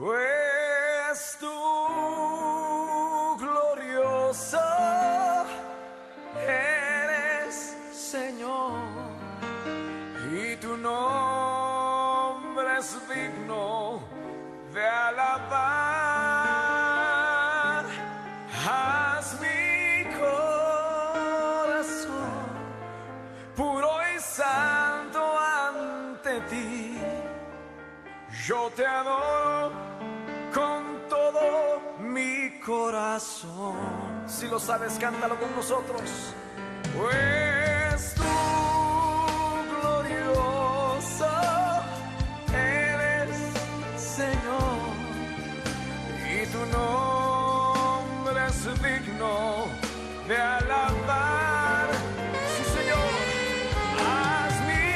Pues tú, glorioso, eres Señor, y tu nombre es digno de alabar. Haz mi corazón puro y santo ante ti. Yo te adoro con todo mi corazón. Si lo sabes, cántalo con nosotros. Pues tú, glorioso, eres Señor, y tu nombre es digno de alabar. Sí, Señor. Haz mi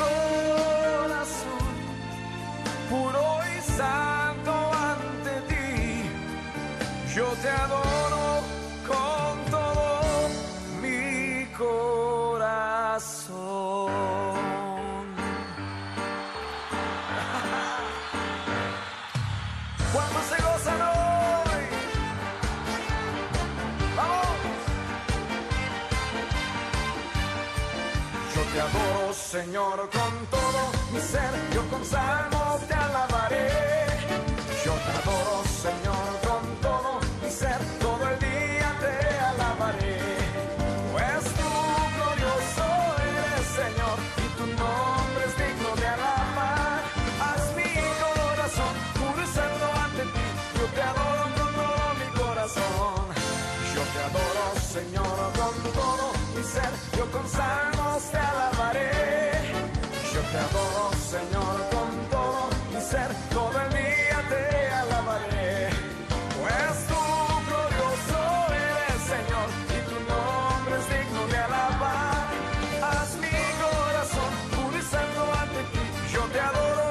corazón puro y santo ante ti. Yo te adoro con todo mi corazón. ¿Cuántos se gozan hoy? ¡Vamos! Yo te adoro, Señor, con todo mi ser. Yo con salmos te alabaré. Yo te adoro, Señor, con todo mi ser. Todo el día te alabaré. Pues tú, glorioso, eres Señor, y tu nombre es digno de alabar. Haz mi corazón puro y santo ante ti. Yo te adoro con todo mi corazón. Yo te adoro, Señor, con todo mi ser. Yo con salmos te alabaré. Yo te adoro, Señor, con todo mi ser. Todo el día te alabaré. Pues tú, glorioso, eres Señor, y tu nombre es digno de alabar. Haz mi corazón puro y santo ante ti. Yo te adoro.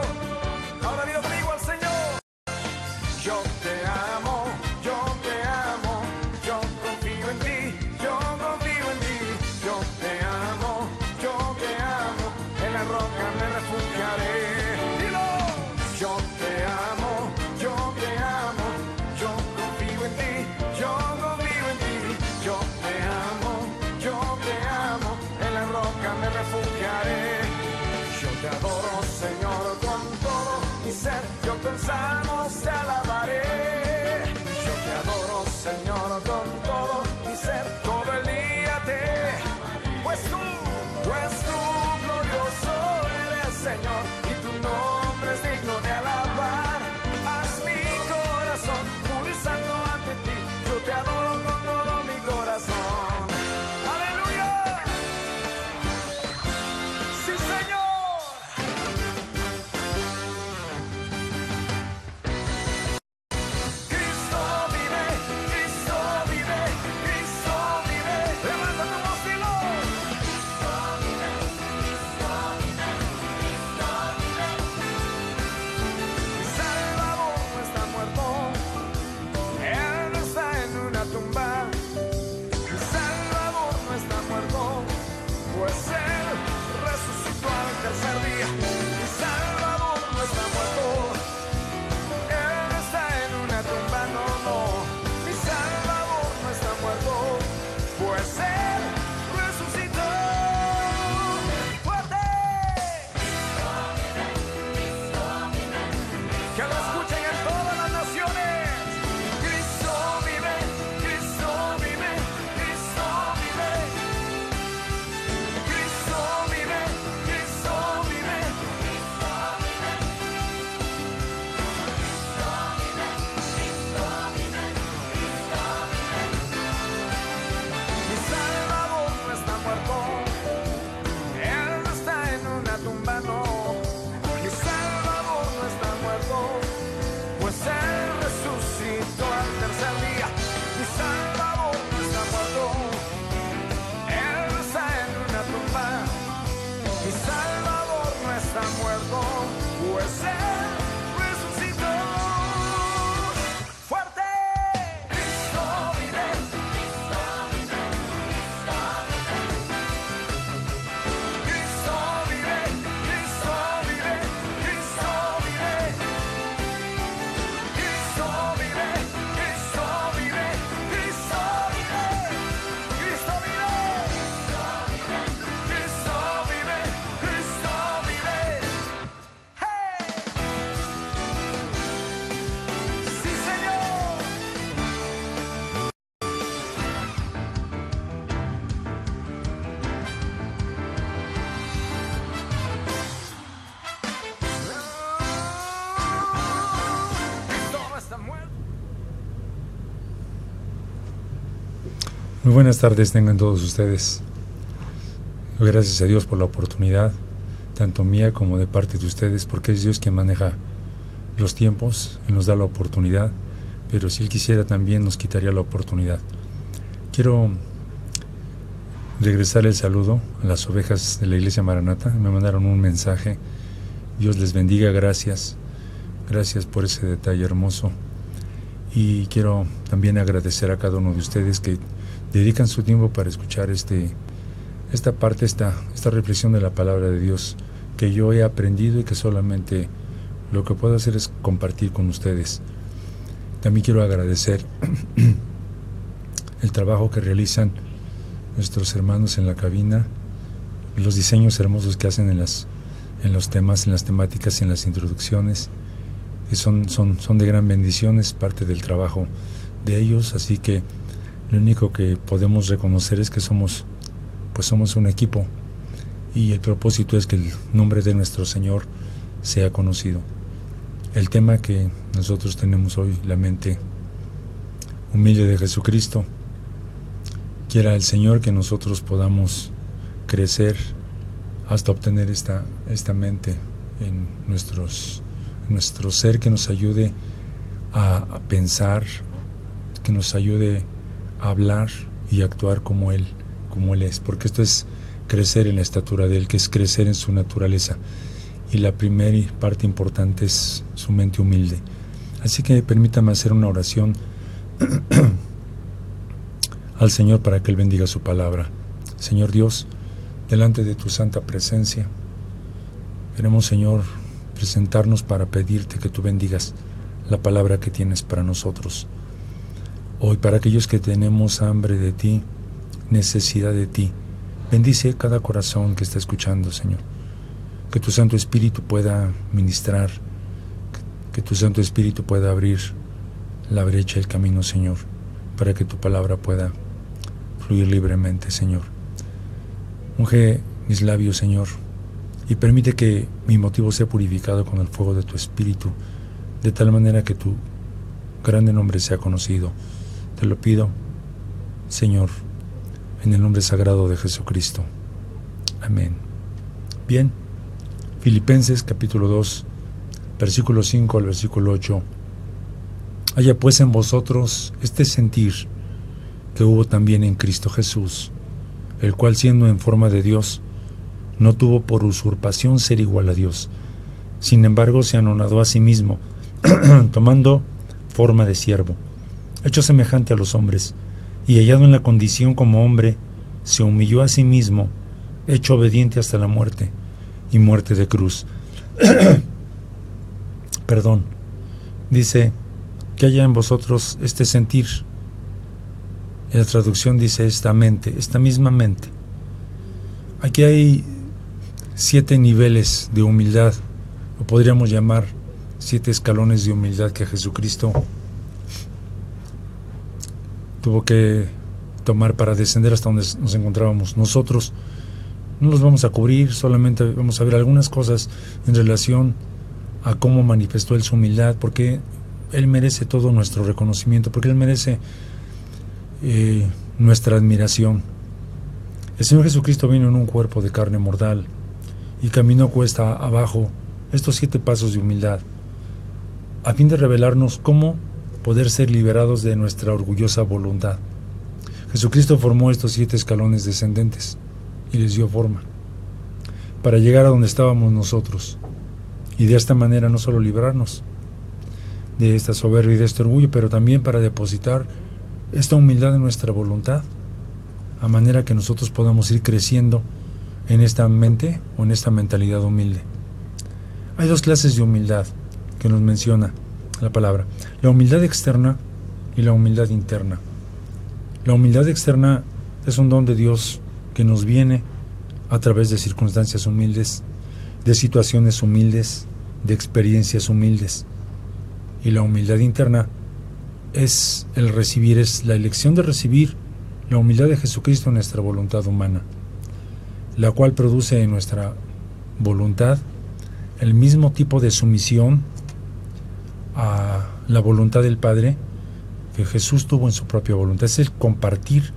Ahora digo conmigo al Señor. Yo te amo, yo te amo. Yo confío en ti, yo confío en ti. Yo te amo, yo te amo. En la roca me refugiaré. Dilo. Yo te amo, yo te amo. Yo confío en ti, yo confío en ti. Yo te amo, yo te amo. En la roca me refugiaré. Yo te adoro, Señor, con todo mi ser. Yo con salmos te alabaré. Yo te adoro, Señor, con todo mi ser. Todo el día te. Pues tú, glorioso eres Señor, y tu nombre es digno de alabar. Haz mi corazón puro y santo ante ti. Yo te adoro con todo mi corazón. ¡Aleluya! ¡Sí, Señor! Cristo vive, Cristo vive, Cristo vive. Levanta tu voz, dilo. Cristo vive, Cristo vive, Cristo vive. Mi Salvador no está muerto, Él no está en una tumba. Mi Salvador no está muerto, pues Él resucitó al tercer día. Mi Salvador no está muerto, Él no está en una tumba, no, no. Mi Salvador no está muerto, pues Él resucitó. ¡Fuerte! Que lo escuchen en todas las naciones. Cristo vive, Cristo vive, Cristo vive. Cristo vive, Cristo vive. Mi Salvador no está muerto, Él no está en una tumba, no. Mi Salvador no está muerto, pues Él resucitó al tercer día. Mi Salvador no está muerto, Él no está en una tumba. Mi Salvador no está muerto, pues Él resucitó. ¡Fuerte! Cristo vive, Cristo vive, Cristo vive. Cristo vive, Cristo vive, Cristo vive. Muy buenas tardes tengan todos ustedes. Gracias a Dios por la oportunidad, tanto mía como de parte de ustedes, porque es Dios quien maneja los tiempos y nos da la oportunidad, pero si Él quisiera también nos quitaría la oportunidad. Quiero regresar el saludo a las ovejas de la Iglesia Maranata. Me mandaron un mensaje. Dios les bendiga, gracias. Gracias por ese detalle hermoso. Y quiero también agradecer a cada uno de ustedes que dedican su tiempo para escuchar esta reflexión de la palabra de Dios que yo he aprendido y que solamente lo que puedo hacer es compartir con ustedes. También quiero agradecer el trabajo que realizan nuestros hermanos en la cabina, los diseños hermosos que hacen en los temas, en las temáticas y en las introducciones, que son de gran bendición, es parte del trabajo de ellos, así que lo único que podemos reconocer es que somos un equipo y el propósito es que el nombre de nuestro Señor sea conocido. El tema que nosotros tenemos hoy, la mente humilde de Jesucristo, quiera el Señor que nosotros podamos crecer hasta obtener esta mente en nuestro ser, que nos ayude a pensar, que nos ayude a hablar y actuar como Él es, porque esto es crecer en la estatura de Él, que es crecer en su naturaleza, y la primera parte importante es su mente humilde. Así que permítame hacer una oración al Señor para que Él bendiga su palabra. Señor Dios, delante de tu santa presencia, queremos, Señor, presentarnos para pedirte que tú bendigas la palabra que tienes para nosotros. Hoy, para aquellos que tenemos hambre de ti, necesidad de ti, bendice cada corazón que está escuchando, Señor. Que tu Santo Espíritu pueda ministrar, que tu Santo Espíritu pueda abrir la brecha, el camino, Señor, para que tu palabra pueda fluir libremente, Señor. Unge mis labios, Señor, y permite que mi motivo sea purificado con el fuego de tu Espíritu, de tal manera que tu grande nombre sea conocido. Te lo pido, Señor, en el nombre sagrado de Jesucristo. Amén. Bien, Filipenses capítulo 2, versículo 5 al versículo 8. Haya pues en vosotros este sentir que hubo también en Cristo Jesús, el cual, siendo en forma de Dios, no tuvo por usurpación ser igual a Dios. Sin embargo, se anonadó a sí mismo, tomando forma de siervo, hecho semejante a los hombres, y hallado en la condición como hombre, se humilló a sí mismo, hecho obediente hasta la muerte, y muerte de cruz. Perdón. Dice que haya en vosotros este sentir. En la traducción dice esta misma mente. Aquí hay 7 niveles de humildad, o podríamos llamar 7 escalones de humildad que Jesucristo tuvo que tomar para descender hasta donde nos encontrábamos. Nosotros no los vamos a cubrir, solamente vamos a ver algunas cosas en relación a cómo manifestó Él su humildad, porque Él merece todo nuestro reconocimiento, porque Él merece nuestra admiración. El Señor Jesucristo vino en un cuerpo de carne mortal y caminó cuesta abajo estos 7 pasos de humildad, a fin de revelarnos cómo poder ser liberados de nuestra orgullosa voluntad. Jesucristo formó estos 7 escalones descendentes y les dio forma para llegar a donde estábamos nosotros, y de esta manera no solo librarnos de esta soberbia y de este orgullo, pero también para depositar esta humildad en nuestra voluntad, a manera que nosotros podamos ir creciendo en esta mente o en esta mentalidad humilde. Hay 2 clases de humildad que nos menciona la palabra: la humildad externa y la humildad interna. La humildad externa es un don de Dios que nos viene a través de circunstancias humildes, de situaciones humildes, de experiencias humildes. Y la humildad interna es el recibir, es la elección de recibir la humildad de Jesucristo en nuestra voluntad humana, la cual produce en nuestra voluntad el mismo tipo de sumisión a la voluntad del Padre que Jesús tuvo en su propia voluntad. Es el compartir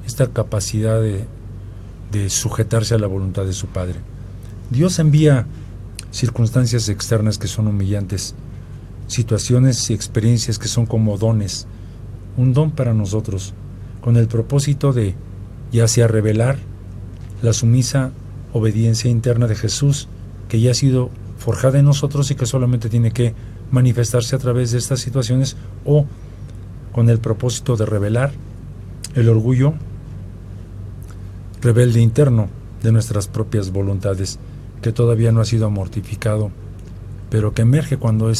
esta capacidad de sujetarse a la voluntad de su Padre. Dios envía circunstancias externas que son humillantes, situaciones y experiencias que son como dones, un don para nosotros, con el propósito de ya sea revelar la sumisa obediencia interna de Jesús, que ya ha sido forjada en nosotros y que solamente tiene que manifestarse a través de estas situaciones, o con el propósito de revelar el orgullo rebelde interno de nuestras propias voluntades, que todavía no ha sido mortificado, pero que emerge cuando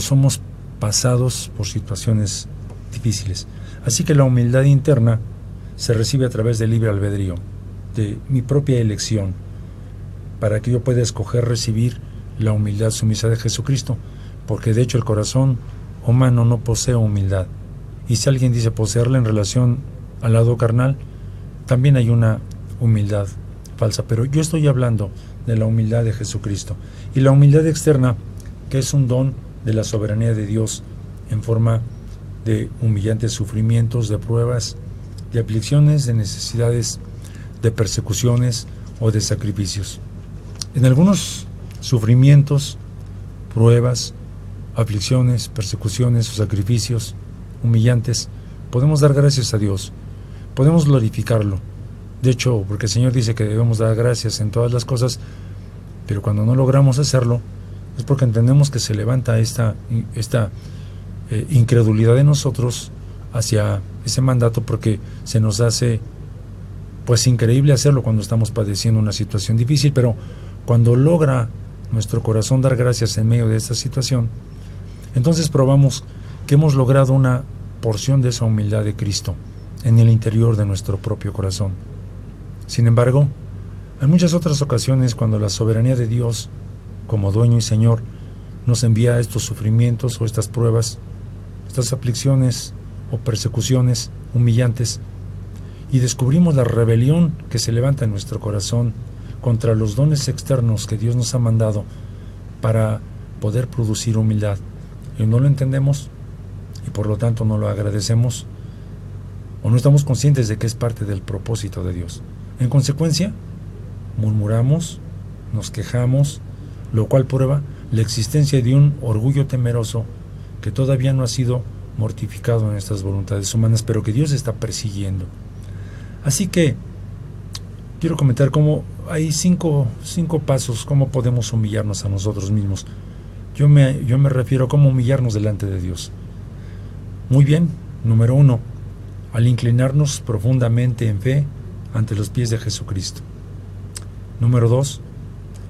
somos pasados por situaciones difíciles. Así que la humildad interna se recibe a través del libre albedrío, de mi propia elección, para que yo pueda escoger recibir la humildad sumisa de Jesucristo, porque de hecho el corazón humano no posee humildad, y si alguien dice poseerla en relación al lado carnal, también hay una humildad falsa, pero yo estoy hablando de la humildad de Jesucristo, y la humildad externa, que es un don de la soberanía de Dios en forma de humillantes sufrimientos, de pruebas, de aflicciones, de necesidades, de persecuciones o de sacrificios. En algunos sufrimientos, pruebas, aflicciones, persecuciones o sacrificios humillantes, podemos dar gracias a Dios, podemos glorificarlo. De hecho, porque el Señor dice que debemos dar gracias en todas las cosas, pero cuando no logramos hacerlo, es porque entendemos que se levanta esta incredulidad de nosotros hacia ese mandato, porque se nos hace pues increíble hacerlo cuando estamos padeciendo una situación difícil, pero cuando logra nuestro corazón dar gracias en medio de esta situación, entonces probamos que hemos logrado una porción de esa humildad de Cristo en el interior de nuestro propio corazón. Sin embargo, en muchas otras ocasiones, cuando la soberanía de Dios, como dueño y Señor, nos envía estos sufrimientos o estas pruebas, estas aflicciones o persecuciones humillantes, y descubrimos la rebelión que se levanta en nuestro corazón contra los dones externos que Dios nos ha mandado para poder producir humildad, y no lo entendemos y por lo tanto no lo agradecemos, o no estamos conscientes de que es parte del propósito de Dios. En consecuencia, murmuramos, nos quejamos, lo cual prueba la existencia de un orgullo temeroso que todavía no ha sido mortificado en nuestras voluntades humanas, pero que Dios está persiguiendo. Así que quiero comentar cómo hay cinco pasos, cómo podemos humillarnos a nosotros mismos. Yo me refiero a cómo humillarnos delante de Dios. Muy bien, número 1, al inclinarnos profundamente en fe ante los pies de Jesucristo. Número 2,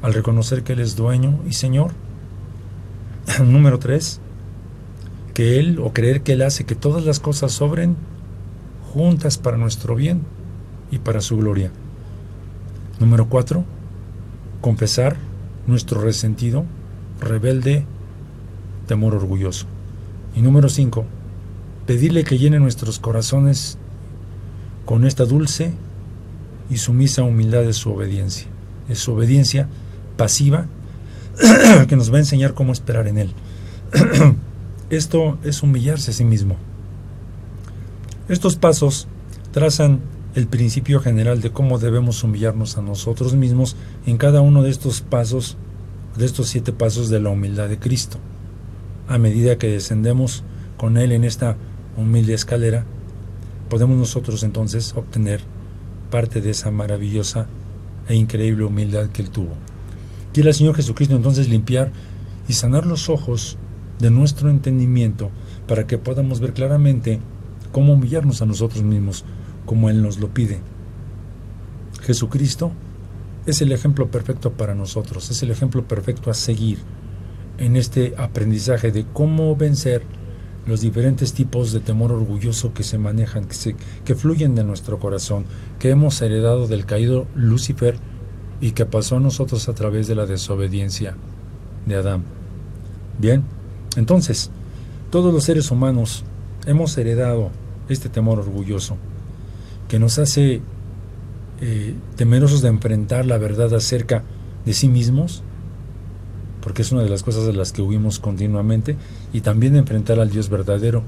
al reconocer que Él es dueño y Señor. Número 3, que Él, o creer que Él hace que todas las cosas obren juntas para nuestro bien y para su gloria. Número 4, confesar nuestro resentido, rebelde, temor orgulloso. Y número 5, pedirle que llene nuestros corazones con esta dulce y sumisa humildad de su obediencia pasiva que nos va a enseñar cómo esperar en Él. Esto es humillarse a sí mismo. Estos pasos trazan el principio general de cómo debemos humillarnos a nosotros mismos en cada uno de estos pasos, de estos 7 pasos de la humildad de Cristo. A medida que descendemos con Él en esta humilde escalera, podemos nosotros entonces obtener parte de esa maravillosa e increíble humildad que Él tuvo. Quiere el Señor Jesucristo entonces limpiar y sanar los ojos de nuestro entendimiento para que podamos ver claramente cómo humillarnos a nosotros mismos, como Él nos lo pide. Jesucristo es el ejemplo perfecto para nosotros, es el ejemplo perfecto a seguir en este aprendizaje de cómo vencer los diferentes tipos de temor orgulloso que se manejan, que fluyen de nuestro corazón, que hemos heredado del caído Lucifer y que pasó a nosotros a través de la desobediencia de Adán. Bien, entonces, todos los seres humanos hemos heredado este temor orgulloso que nos hace temerosos de enfrentar la verdad acerca de sí mismos, porque es una de las cosas de las que huimos continuamente, y también de enfrentar al Dios verdadero,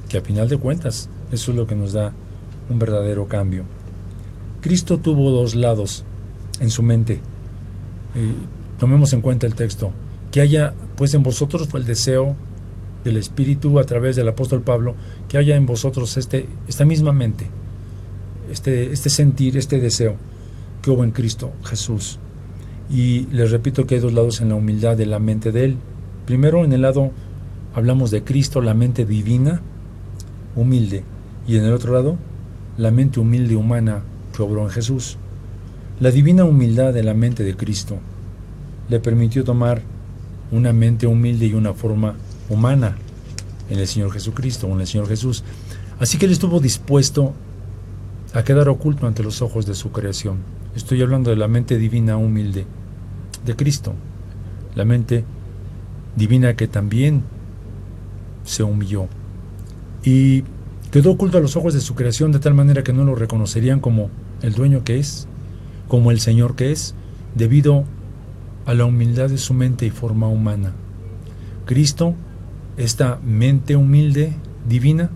que a final de cuentas eso es lo que nos da un verdadero cambio. Cristo tuvo dos lados en su mente. Tomemos en cuenta el texto. Que haya pues en vosotros, fue el deseo del Espíritu a través del apóstol Pablo, que haya en vosotros esta misma mente, este sentir, este deseo que hubo en Cristo Jesús. Y les repito que hay dos lados en la humildad de la mente de Él. Primero, en el lado hablamos de Cristo, la mente divina, humilde, y en el otro lado, la mente humilde humana que obró en Jesús. La divina humildad de la mente de Cristo le permitió tomar una mente humilde y una forma humana en el Señor Jesucristo, o en el Señor Jesús. Así que Él estuvo dispuesto a quedar oculto ante los ojos de su creación. Estoy hablando de la mente divina humilde de Cristo, la mente divina que también se humilló y quedó oculto a los ojos de su creación de tal manera que no lo reconocerían como el dueño que es, como el Señor que es, debido a la humildad de su mente y forma humana. Cristo, esta mente humilde, divina,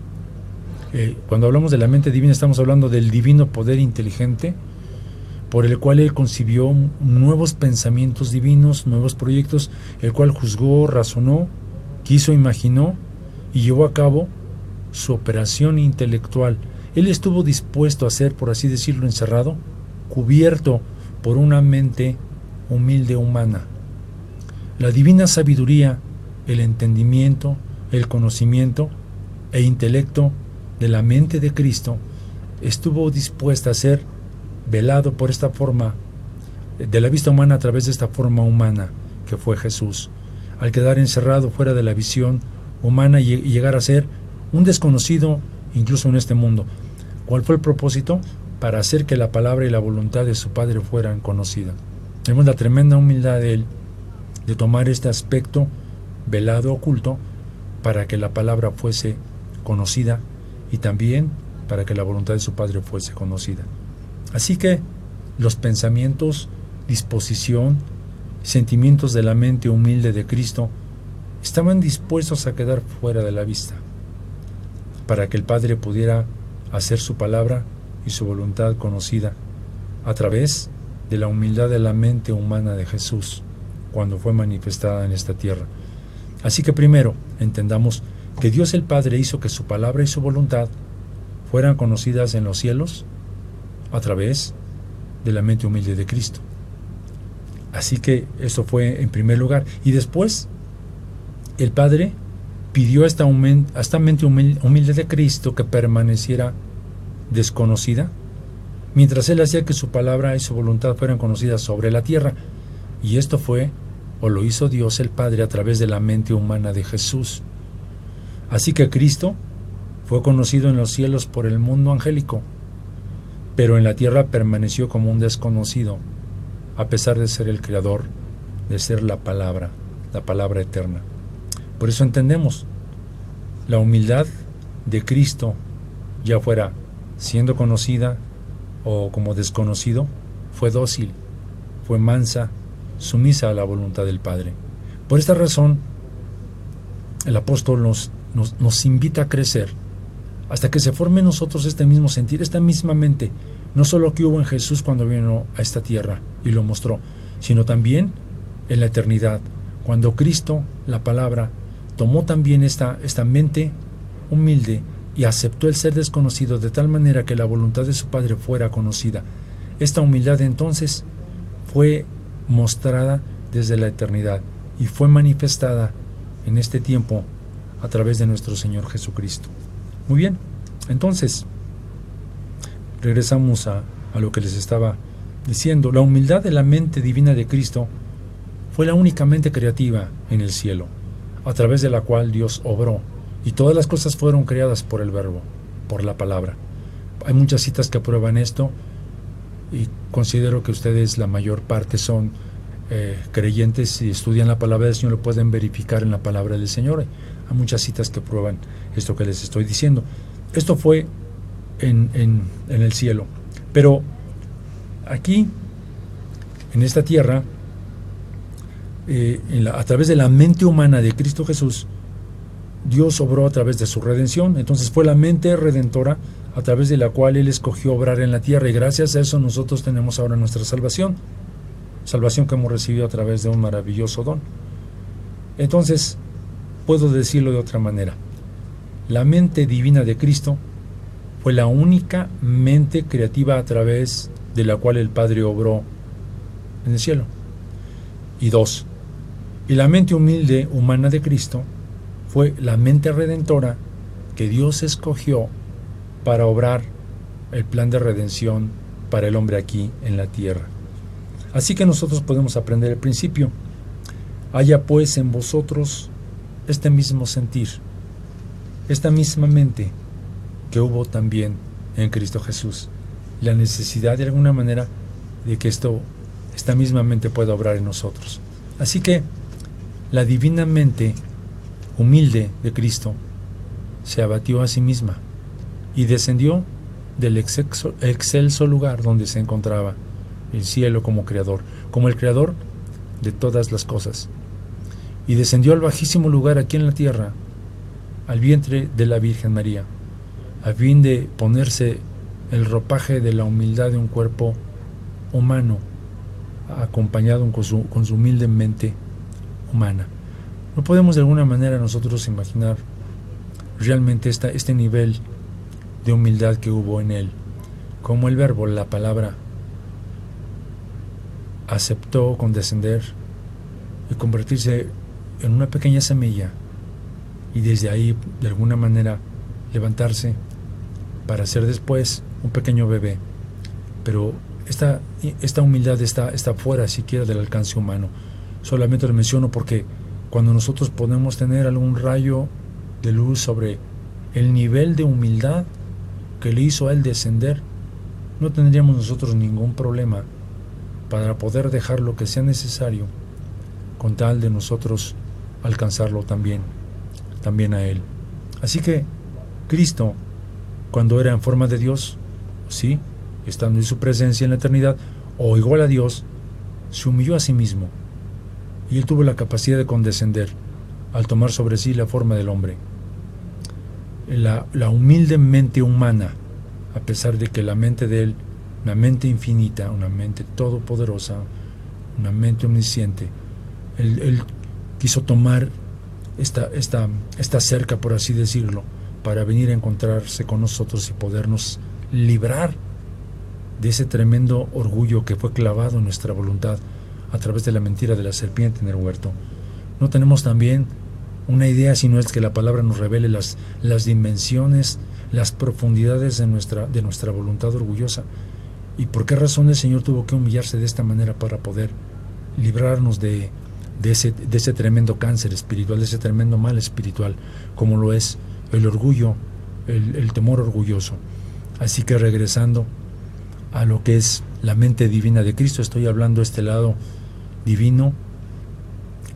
cuando hablamos de la mente divina estamos hablando del divino poder inteligente por el cual Él concibió nuevos pensamientos divinos, nuevos proyectos, el cual juzgó, razonó, quiso, imaginó y llevó a cabo su operación intelectual. Él estuvo dispuesto a ser, por así decirlo, encerrado, cubierto por una mente humilde humana. La divina sabiduría, el entendimiento, el conocimiento e intelecto de la mente de Cristo estuvo dispuesta a ser velado por esta forma de la vista humana a través de esta forma humana que fue Jesús. Al quedar encerrado fuera de la visión humana y llegar a ser un desconocido incluso en este mundo. ¿Cuál fue el propósito? Para hacer que la palabra y la voluntad de su Padre fueran conocidas. Tenemos la tremenda humildad de Él de tomar este aspecto velado, oculto, para que la palabra fuese conocida y también para que la voluntad de su Padre fuese conocida. Así que los pensamientos, disposición, sentimientos de la mente humilde de Cristo estaban dispuestos a quedar fuera de la vista, para que el Padre pudiera hacer su palabra y su voluntad conocida a través de la humildad de la mente humana de Jesús cuando fue manifestada en esta tierra. Así que primero entendamos que Dios el Padre hizo que su palabra y su voluntad fueran conocidas en los cielos a través de la mente humilde de Cristo. Así que eso fue en primer lugar. Y después el Padre pidió a esta mente humilde de Cristo que permaneciera desconocida, mientras Él hacía que su palabra y su voluntad fueran conocidas sobre la tierra. Y esto fue, o lo hizo Dios el Padre a través de la mente humana de Jesús. Así que Cristo fue conocido en los cielos por el mundo angélico, pero en la tierra permaneció como un desconocido, a pesar de ser el creador, de ser la palabra eterna. Por eso entendemos, la humildad de Cristo, ya fuera siendo conocida o como desconocido, fue dócil, fue mansa, sumisa a la voluntad del Padre. Por esta razón, el apóstol nos invita a crecer hasta que se forme en nosotros este mismo sentir, esta misma mente, no solo que hubo en Jesús cuando vino a esta tierra y lo mostró, sino también en la eternidad, cuando Cristo, la palabra, tomó también esta mente humilde y aceptó el ser desconocido de tal manera que la voluntad de su Padre fuera conocida. Esta humildad entonces fue mostrada desde la eternidad y fue manifestada en este tiempo a través de nuestro Señor Jesucristo. Muy bien, entonces regresamos a lo que les estaba diciendo. La humildad de la mente divina de Cristo fue la única mente creativa en el cielo, a través de la cual Dios obró, y todas las cosas fueron creadas por el Verbo, por la palabra. Hay muchas citas que aprueban esto, y considero que ustedes, la mayor parte, son creyentes y estudian la palabra del Señor, lo pueden verificar en la palabra del Señor. Hay muchas citas que prueban esto que les estoy diciendo. Esto fue en el cielo, pero aquí, en esta tierra, a través de la mente humana de Cristo Jesús, Dios obró a través de su redención. Entonces fue la mente redentora a través de la cual Él escogió obrar en la tierra, y gracias a eso nosotros tenemos ahora nuestra salvación que hemos recibido a través de un maravilloso don. Entonces, puedo decirlo de otra manera: la mente divina de Cristo fue la única mente creativa a través de la cual el Padre obró en el cielo. Y dos, y la mente humilde humana de Cristo fue la mente redentora que Dios escogió para obrar el plan de redención para el hombre aquí en la tierra. Así que nosotros podemos aprender el principio: haya pues en vosotros este mismo sentir, esta misma mente que hubo también en Cristo Jesús. La necesidad de alguna manera de que esta misma mente pueda obrar en nosotros. Así que la divina mente humilde de Cristo se abatió a sí misma y descendió del excelso lugar donde se encontraba, el cielo, como creador, como el creador de todas las cosas, y descendió al bajísimo lugar aquí en la tierra, al vientre de la Virgen María, a fin de ponerse el ropaje de la humildad de un cuerpo humano, acompañado con su humilde mente humana. No podemos de alguna manera nosotros imaginar realmente este nivel de humildad que hubo en Él, como el verbo, la palabra, aceptó condescender y convertirse en una pequeña semilla, y desde ahí de alguna manera levantarse para ser después un pequeño bebé. Pero esta humildad está fuera siquiera del alcance humano. Solamente lo menciono porque cuando nosotros podemos tener algún rayo de luz sobre el nivel de humildad que le hizo a Él descender, no tendríamos nosotros ningún problema para poder dejar lo que sea necesario con tal de nosotros alcanzarlo también a Él. Así que Cristo, cuando era en forma de Dios, sí, estando en su presencia en la eternidad, o igual a Dios, se humilló a sí mismo, y Él tuvo la capacidad de condescender al tomar sobre sí la forma del hombre. La humilde mente humana, a pesar de que la mente de Él, una mente infinita, una mente todopoderosa, una mente omnisciente, Él quiso tomar esta cerca, por así decirlo, para venir a encontrarse con nosotros y podernos librar de ese tremendo orgullo que fue clavado en nuestra voluntad a través de la mentira de la serpiente en el huerto. No tenemos también una idea, sino es que la palabra nos revele las dimensiones, las profundidades de nuestra voluntad orgullosa. ¿Y por qué razón el Señor tuvo que humillarse de esta manera para poder librarnos de ese tremendo cáncer espiritual, de ese tremendo mal espiritual, como lo es el orgullo, el temor orgulloso? Así que regresando a lo que es la mente divina de Cristo, estoy hablando de este lado divino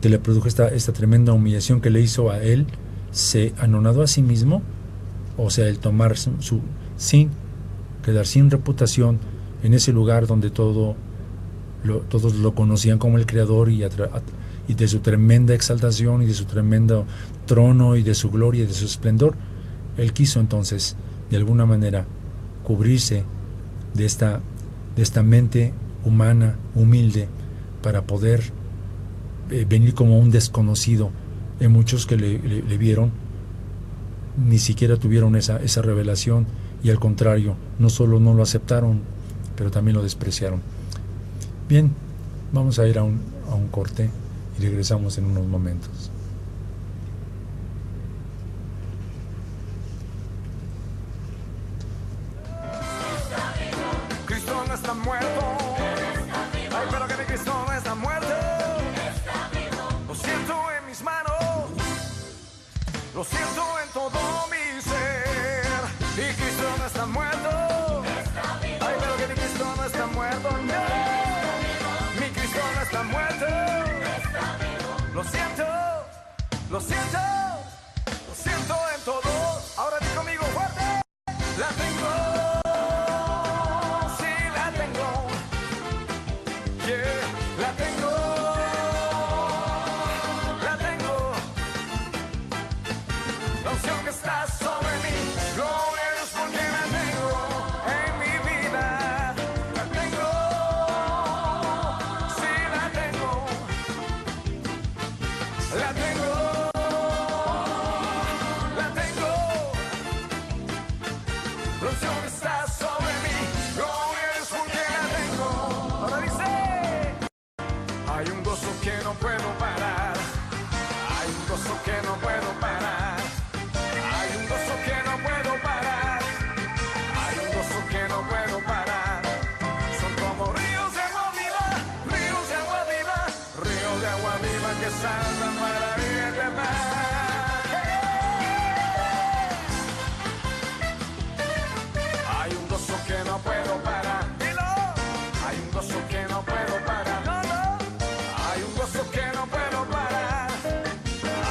que le produjo esta tremenda humillación que le hizo a Él, se anonadó a sí mismo, o sea, el tomar quedar sin reputación en ese lugar donde todos lo conocían como el Creador, y de su tremenda exaltación y de su tremendo trono y de su gloria y de su esplendor. Él quiso entonces de alguna manera cubrirse de esta mente humana humilde para poder venir como un desconocido. En muchos que le vieron ni siquiera tuvieron esa revelación, y al contrario, no solo no lo aceptaron, pero también lo despreciaron. Bien, vamos a ir a un corte y regresamos en unos momentos. Cristo no está muerto. Ay, pero que mi Cristo no está muerto. Lo siento en mis manos, lo siento en todo mi ser. Y Cristo no está muerto. Ay, pero que mi Cristo no está muerto. No, mi Cristo no está muerto. Lo siento, lo siento, lo siento en todo. Ahora di conmigo fuerte. La tengo, sí la tengo, yeah, la tengo, la tengo. La unción que está sobre mí, gloria a Dios porque la tengo. la tengo, la tengo. La unción está sobre mí, gloria es porque la tengo. Ahora dice, hay un gozo que no puedo parar, hay un gozo que no puedo parar, hay un gozo que no puedo parar, hay un gozo que no puedo parar. Son como ríos de agua viva, ríos de agua viva, ríos de agua viva que saltan para vida eterna. Hay un gozo que no puedo parar, dilo. Hay un gozo que no puedo parar, no, no. Hay un gozo que no puedo parar,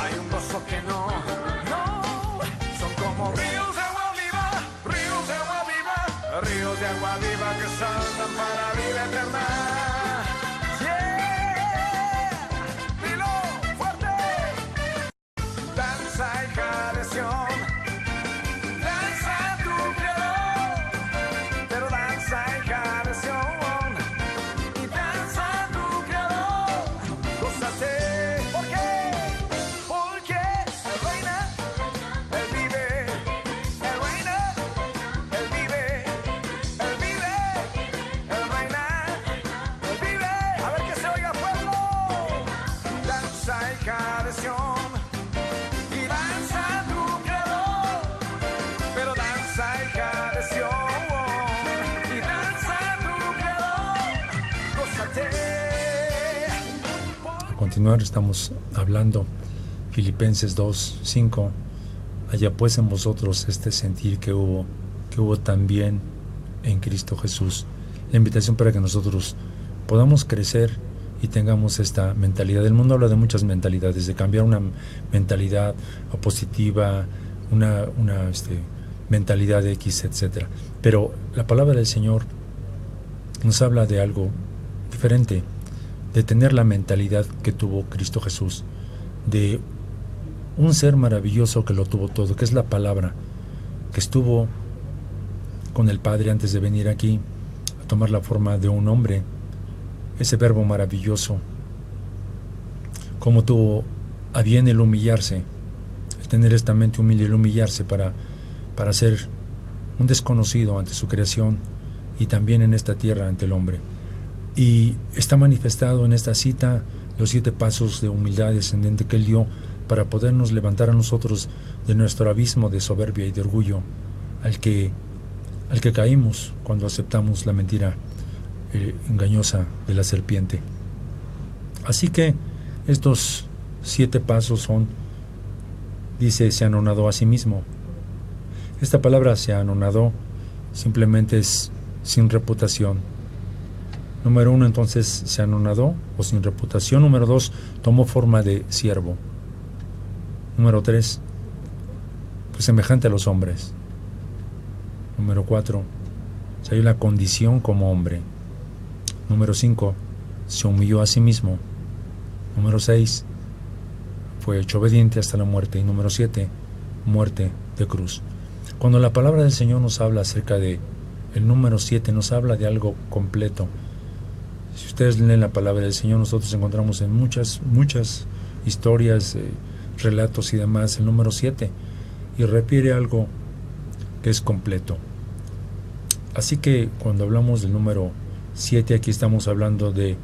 hay un gozo que no, no. Son como ríos de agua viva, ríos de agua viva, ríos de agua viva que saltan para vida eterna. Yeah, dilo fuerte. Danza y canción, danza tu creador, pero danza y canción, y danza tu creador. Gózate, ¿por qué? Porque Él reina, Él vive, Él reina, Él vive, Él vive, Él reina, Él vive. A ver que se oiga pueblo. Danza y canción, y danza tu creador, pero danza y canción, y danza tu creador. Gózate. A continuar estamos hablando Filipenses 2:5. Haya pues en vosotros este sentir que hubo también en Cristo Jesús. La invitación para que nosotros podamos crecer y tengamos esta mentalidad. El mundo habla de muchas mentalidades, de cambiar una mentalidad positiva, una mentalidad X, etc. Pero la palabra del Señor nos habla de algo diferente, de tener la mentalidad que tuvo Cristo Jesús, de un ser maravilloso que lo tuvo todo, que es la palabra, que estuvo con el Padre antes de venir aquí a tomar la forma de un hombre, ese verbo maravilloso, como tuvo a bien el humillarse, el tener esta mente humilde, el humillarse para ser un desconocido ante su creación y también en esta tierra ante el hombre. Y está manifestado en esta cita los 7 pasos de humildad descendente que Él dio para podernos levantar a nosotros de nuestro abismo de soberbia y de orgullo al que caímos cuando aceptamos la mentira engañosa de la serpiente. Así que estos 7 pasos son, dice, se anonadó a sí mismo. Esta palabra se anonadó simplemente es sin reputación. Número 1, entonces, se anonadó o sin reputación. Número 2, tomó forma de siervo. Número 3, pues semejante a los hombres. Número 4, se halló la condición como hombre. Número 5, se humilló a sí mismo. Número 6, fue hecho obediente hasta la muerte. Y número 7, muerte de cruz. Cuando la palabra del Señor nos habla acerca de el número 7, nos habla de algo completo. Si ustedes leen la palabra del Señor, nosotros encontramos en muchas historias, relatos y demás, el número 7, y refiere algo que es completo. Así que cuando hablamos del número 7, aquí estamos hablando de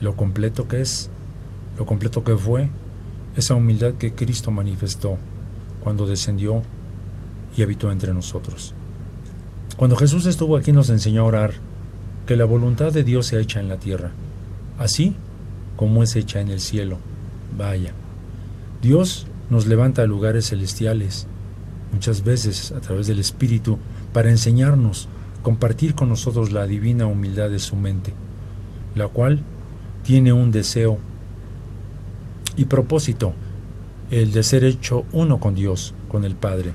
lo completo que es, lo completo que fue, esa humildad que Cristo manifestó cuando descendió y habitó entre nosotros. Cuando Jesús estuvo aquí nos enseñó a orar que la voluntad de Dios sea hecha en la tierra, así como es hecha en el cielo. Vaya, Dios nos levanta a lugares celestiales, muchas veces a través del Espíritu, para enseñarnos, compartir con nosotros la divina humildad de su mente, la cual tiene un deseo y propósito, el de ser hecho uno con Dios, con el Padre.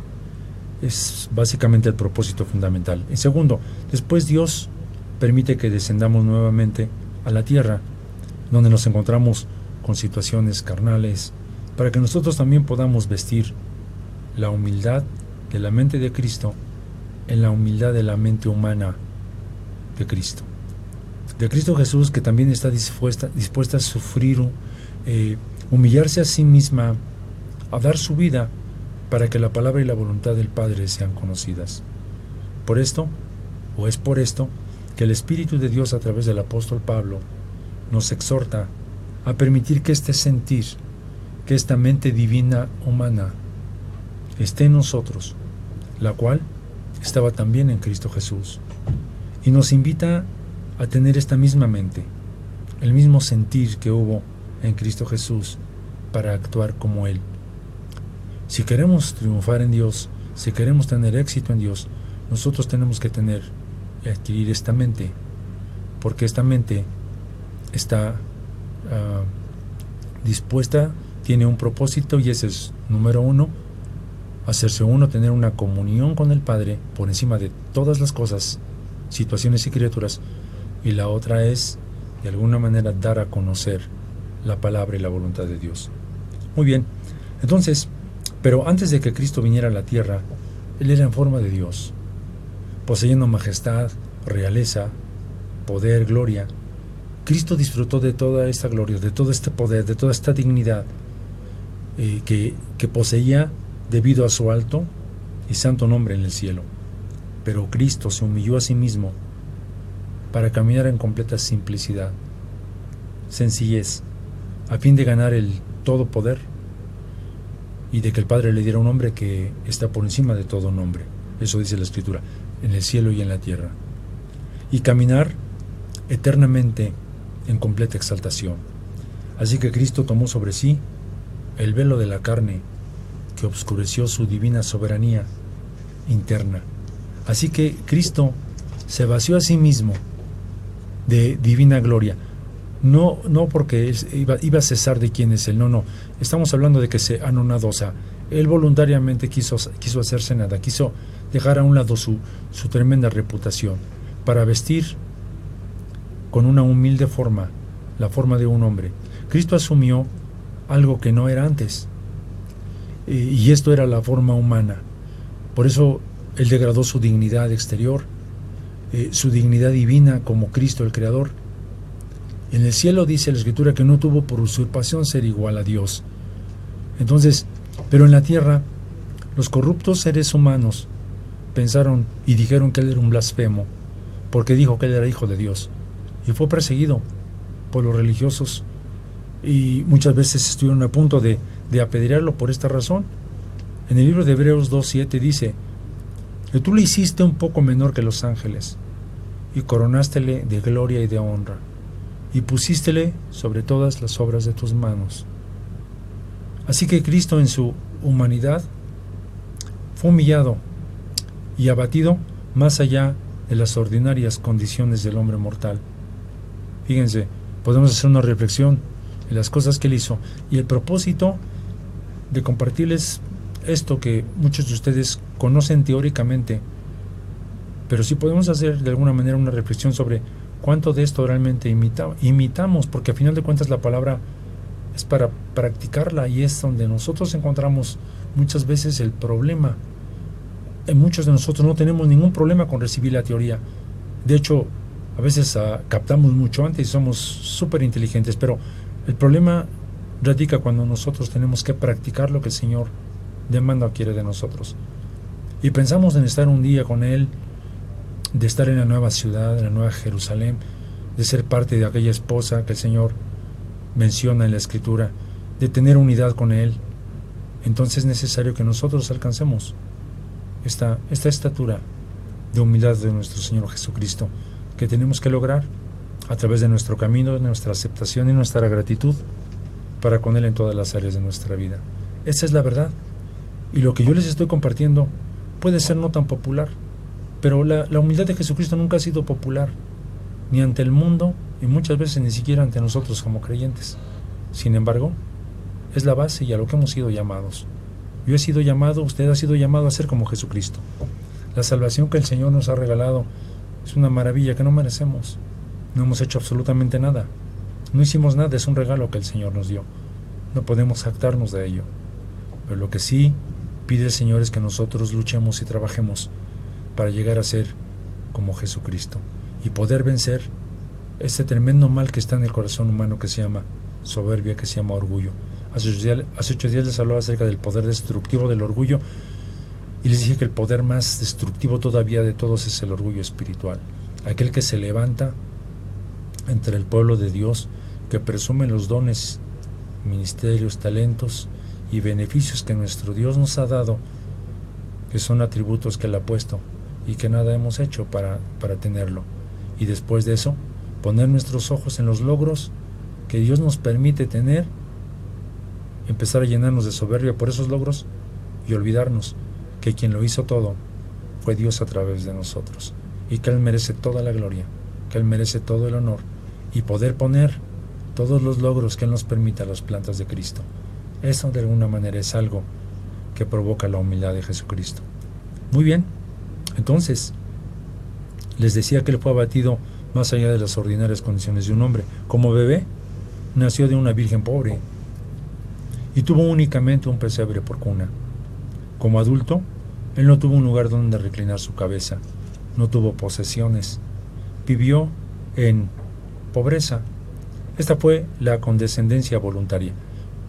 Es básicamente el propósito fundamental. En segundo, después Dios permite que descendamos nuevamente a la tierra, donde nos encontramos con situaciones carnales, para que nosotros también podamos vestir la humildad de la mente de Cristo en la humildad de la mente humana de Cristo. De Cristo Jesús, que también está dispuesta a sufrir humillarse a sí misma, a dar su vida para que la palabra y la voluntad del Padre sean conocidas. Por esto, o es por esto, que el Espíritu de Dios a través del apóstol Pablo nos exhorta a permitir que este sentir, que esta mente divina humana esté en nosotros, la cual estaba también en Cristo Jesús, y nos invita a tener esta misma mente, el mismo sentir que hubo en Cristo Jesús para actuar como Él. Si queremos triunfar en Dios, si queremos tener éxito en Dios, nosotros tenemos que tener y adquirir esta mente, porque esta mente está dispuesta, tiene un propósito, y ese es, número uno, hacerse uno, tener una comunión con el Padre por encima de todas las cosas, situaciones y criaturas, y la otra es, de alguna manera, dar a conocer la palabra y la voluntad de Dios. Muy bien, entonces, pero antes de que Cristo viniera a la tierra, Él era en forma de Dios, poseyendo majestad, realeza, poder, gloria. Cristo disfrutó de toda esta gloria, de todo este poder, de toda esta dignidad que poseía debido a su alto y santo nombre en el cielo. Pero Cristo se humilló a sí mismo para caminar en completa simplicidad, sencillez, a fin de ganar el todo poder y de que el Padre le diera un nombre que está por encima de todo nombre. Eso dice la Escritura, en el cielo y en la tierra. Y caminar eternamente en completa exaltación. Así que Cristo tomó sobre sí el velo de la carne que obscureció su divina soberanía interna. Así que Cristo se vació a sí mismo de divina gloria. No porque iba a cesar de quién es Él, no. Estamos hablando de que se anonadó, o sea, Él voluntariamente quiso hacerse nada, quiso dejar a un lado su tremenda reputación para vestir con una humilde forma, la forma de un hombre. Cristo asumió algo que no era antes, y esto era la forma humana. Por eso Él degradó su dignidad exterior, su dignidad divina como Cristo el Creador. En el cielo dice la Escritura que no tuvo por usurpación ser igual a Dios. Entonces, pero en la tierra, los corruptos seres humanos pensaron y dijeron que Él era un blasfemo, porque dijo que Él era hijo de Dios, y fue perseguido por los religiosos, y muchas veces estuvieron a punto de apedrearlo por esta razón. En el libro de Hebreos 2:7 dice que tú le hiciste un poco menor que los ángeles, y coronástele de gloria y de honra, y pusístele sobre todas las obras de tus manos. Así que Cristo en su humanidad fue humillado y abatido más allá de las ordinarias condiciones del hombre mortal. Fíjense, podemos hacer una reflexión de las cosas que Él hizo, y el propósito de compartirles esto que muchos de ustedes conocen teóricamente, pero sí podemos hacer de alguna manera una reflexión sobre cuánto de esto realmente imitamos, porque al final de cuentas la palabra es para practicarla, y es donde nosotros encontramos muchas veces el problema. Muchos de nosotros no tenemos ningún problema con recibir la teoría. De hecho, a veces captamos mucho antes y somos súper inteligentes, pero el problema radica cuando nosotros tenemos que practicar lo que el Señor demanda o quiere de nosotros. Y pensamos en estar un día con Él, de estar en la nueva ciudad, en la nueva Jerusalén, de ser parte de aquella esposa que el Señor menciona en la Escritura, de tener unidad con Él. Entonces es necesario que nosotros alcancemos esta estatura de humildad de nuestro Señor Jesucristo, que tenemos que lograr a través de nuestro camino, de nuestra aceptación y nuestra gratitud para con Él en todas las áreas de nuestra vida. Esa es la verdad. Y lo que yo les estoy compartiendo puede ser no tan popular, pero la humildad de Jesucristo nunca ha sido popular, ni ante el mundo, y muchas veces ni siquiera ante nosotros como creyentes. Sin embargo, es la base y a lo que hemos sido llamados. Yo he sido llamado, usted ha sido llamado a ser como Jesucristo. La salvación que el Señor nos ha regalado es una maravilla que no merecemos. No hemos hecho absolutamente nada. No hicimos nada, es un regalo que el Señor nos dio. No podemos jactarnos de ello. Pero lo que sí pide el Señor es que nosotros luchemos y trabajemos para llegar a ser como Jesucristo y poder vencer este tremendo mal que está en el corazón humano, que se llama soberbia, que se llama orgullo. Hace 8 días les hablaba acerca del poder destructivo del orgullo y les dije que el poder más destructivo todavía de todos es el orgullo espiritual. Aquel que se levanta entre el pueblo de Dios, que presume los dones, ministerios, talentos y beneficios que nuestro Dios nos ha dado, que son atributos que Él ha puesto y que nada hemos hecho para tenerlo. Y después de eso, poner nuestros ojos en los logros que Dios nos permite tener, empezar a llenarnos de soberbia por esos logros y olvidarnos que quien lo hizo todo fue Dios a través de nosotros, y que Él merece toda la gloria, que Él merece todo el honor, y poder poner todos los logros que Él nos permita a las plantas de Cristo. Eso de alguna manera es algo que provoca la humildad de Jesucristo. Muy bien, entonces les decía que Él fue abatido más allá de las ordinarias condiciones de un hombre. Como bebé nació de una virgen pobre y tuvo únicamente un pesebre por cuna. Como adulto, Él no tuvo un lugar donde reclinar su cabeza, no tuvo posesiones, vivió en pobreza. Esta fue la condescendencia voluntaria.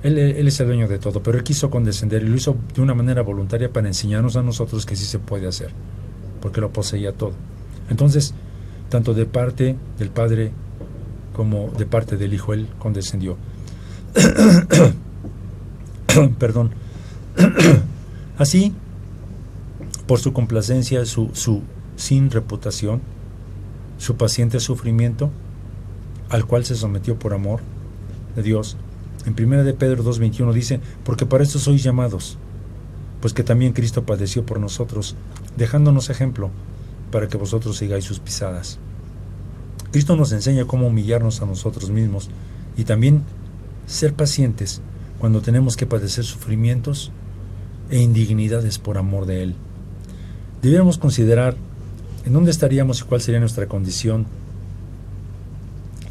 Él es el dueño de todo, pero Él quiso condescender y lo hizo de una manera voluntaria para enseñarnos a nosotros que sí se puede hacer, porque lo poseía todo. Entonces, tanto de parte del Padre como de parte del Hijo, Él condescendió. Perdón. Así, por su complacencia, su sin reputación, su paciente sufrimiento, al cual se sometió por amor de Dios. En 1 de Pedro 2:21 dice: porque para esto sois llamados, pues que también Cristo padeció por nosotros, dejándonos ejemplo, para que vosotros sigáis sus pisadas. Cristo nos enseña cómo humillarnos a nosotros mismos y también ser pacientes cuando tenemos que padecer sufrimientos e indignidades por amor de Él. Debiéramos considerar en dónde estaríamos y cuál sería nuestra condición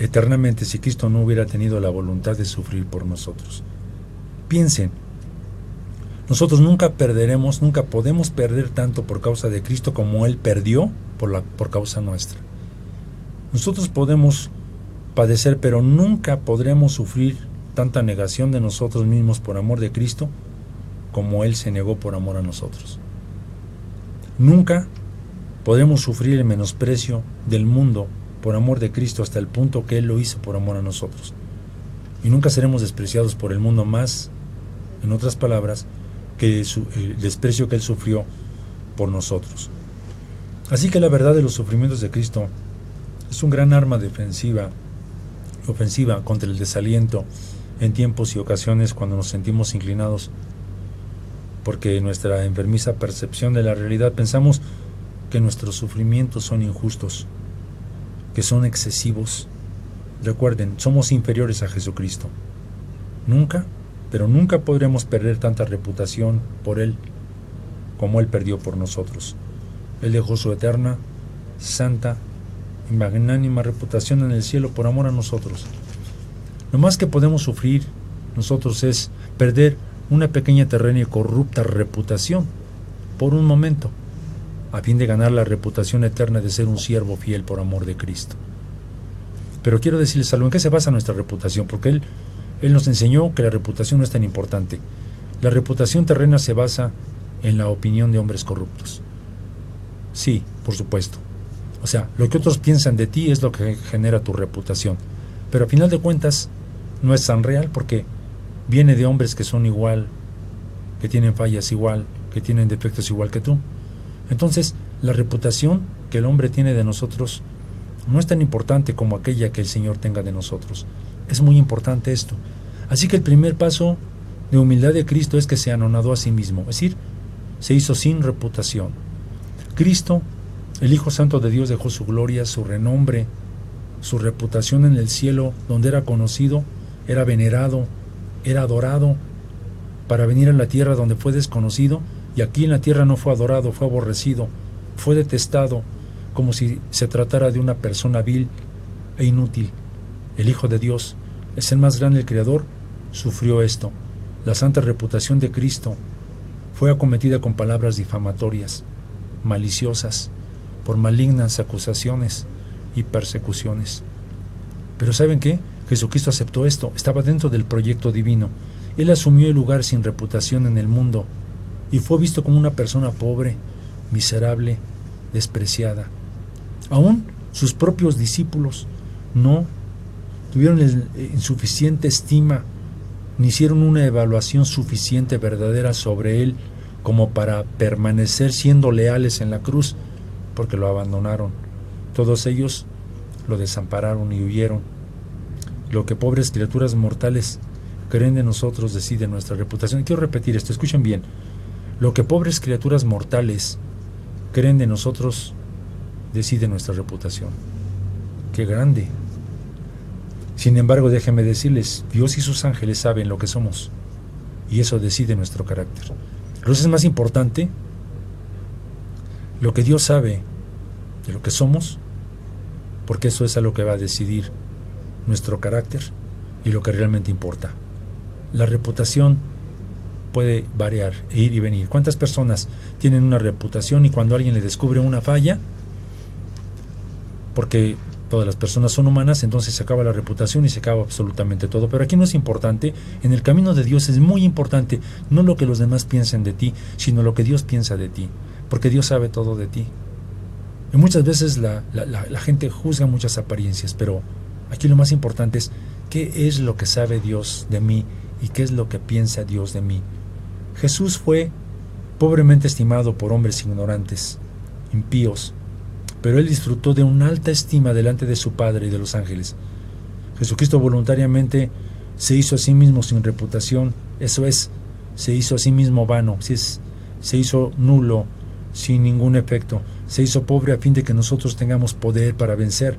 eternamente si Cristo no hubiera tenido la voluntad de sufrir por nosotros. Piensen, nosotros nunca perderemos, nunca podemos perder tanto por causa de Cristo como Él perdió por causa nuestra. Nosotros podemos padecer, pero nunca podremos sufrir tanta negación de nosotros mismos por amor de Cristo como Él se negó por amor a nosotros. Nunca podremos sufrir el menosprecio del mundo por amor de Cristo hasta el punto que Él lo hizo por amor a nosotros. Y nunca seremos despreciados por el mundo más, en otras palabras, que el desprecio que Él sufrió por nosotros. Así que la verdad de los sufrimientos de Cristo es un gran arma ofensiva contra el desaliento en tiempos y ocasiones cuando nos sentimos inclinados, porque en nuestra enfermiza percepción de la realidad pensamos que nuestros sufrimientos son injustos, que son excesivos. Recuerden, somos inferiores a Jesucristo. Nunca, pero nunca podremos perder tanta reputación por Él como Él perdió por nosotros. Él dejó su eterna, santa y magnánima reputación en el cielo por amor a nosotros. Lo más que podemos sufrir nosotros es perder una pequeña, terrena y corrupta reputación por un momento, a fin de ganar la reputación eterna de ser un siervo fiel por amor de Cristo. Pero quiero decirles algo: ¿en qué se basa nuestra reputación? Porque Él nos enseñó que la reputación no es tan importante. La reputación terrena se basa en la opinión de hombres corruptos. Sí, por supuesto. O sea, lo que otros piensan de ti es lo que genera tu reputación. Pero a final de cuentas no es tan real, porque viene de hombres que son igual, que tienen fallas igual, que tienen defectos igual que tú. Entonces, la reputación que el hombre tiene de nosotros no es tan importante como aquella que el Señor tenga de nosotros. Es muy importante esto. Así que el primer paso de humildad de Cristo es que se anonadó a sí mismo, es decir, se hizo sin reputación. Cristo, el Hijo Santo de Dios, dejó su gloria, su renombre, su reputación en el cielo, donde era conocido, era venerado, era adorado, para venir a la tierra donde fue desconocido, y aquí en la tierra no fue adorado, fue aborrecido, fue detestado, como si se tratara de una persona vil e inútil. El Hijo de Dios es el más grande, el Creador, sufrió esto. La santa reputación de Cristo fue acometida con palabras difamatorias, maliciosas, por malignas acusaciones y persecuciones. Pero ¿saben qué? Jesucristo aceptó esto, estaba dentro del proyecto divino, Él asumió el lugar sin reputación en el mundo y fue visto como una persona pobre, miserable, despreciada. Aún sus propios discípulos no tuvieron insuficiente estima, ni hicieron una evaluación suficiente verdadera sobre él como para permanecer siendo leales en la cruz, porque lo abandonaron. Todos ellos lo desampararon y huyeron. Lo que pobres criaturas mortales creen de nosotros decide nuestra reputación. Quiero repetir esto, escuchen bien. Lo que pobres criaturas mortales creen de nosotros decide nuestra reputación. ¡Qué grande! Sin embargo, déjenme decirles, Dios y sus ángeles saben lo que somos, y eso decide nuestro carácter. Entonces es más importante lo que Dios sabe de lo que somos, porque eso es a lo que va a decidir nuestro carácter y lo que realmente importa. La reputación puede variar, ir y venir. ¿Cuántas personas tienen una reputación y cuando alguien le descubre una falla, porque todas las personas son humanas, entonces se acaba la reputación y se acaba absolutamente todo? Pero aquí no es importante. En el camino de Dios es muy importante no lo que los demás piensen de ti, sino lo que Dios piensa de ti, porque Dios sabe todo de ti. Y muchas veces la gente juzga muchas apariencias, pero aquí lo más importante es qué es lo que sabe Dios de mí y qué es lo que piensa Dios de mí. Jesús fue pobremente estimado por hombres ignorantes, impíos, pero él disfrutó de una alta estima delante de su Padre y de los ángeles. Jesucristo voluntariamente se hizo a sí mismo sin reputación, eso es, se hizo a sí mismo vano, se hizo nulo, sin ningún efecto, se hizo pobre a fin de que nosotros tengamos poder para vencer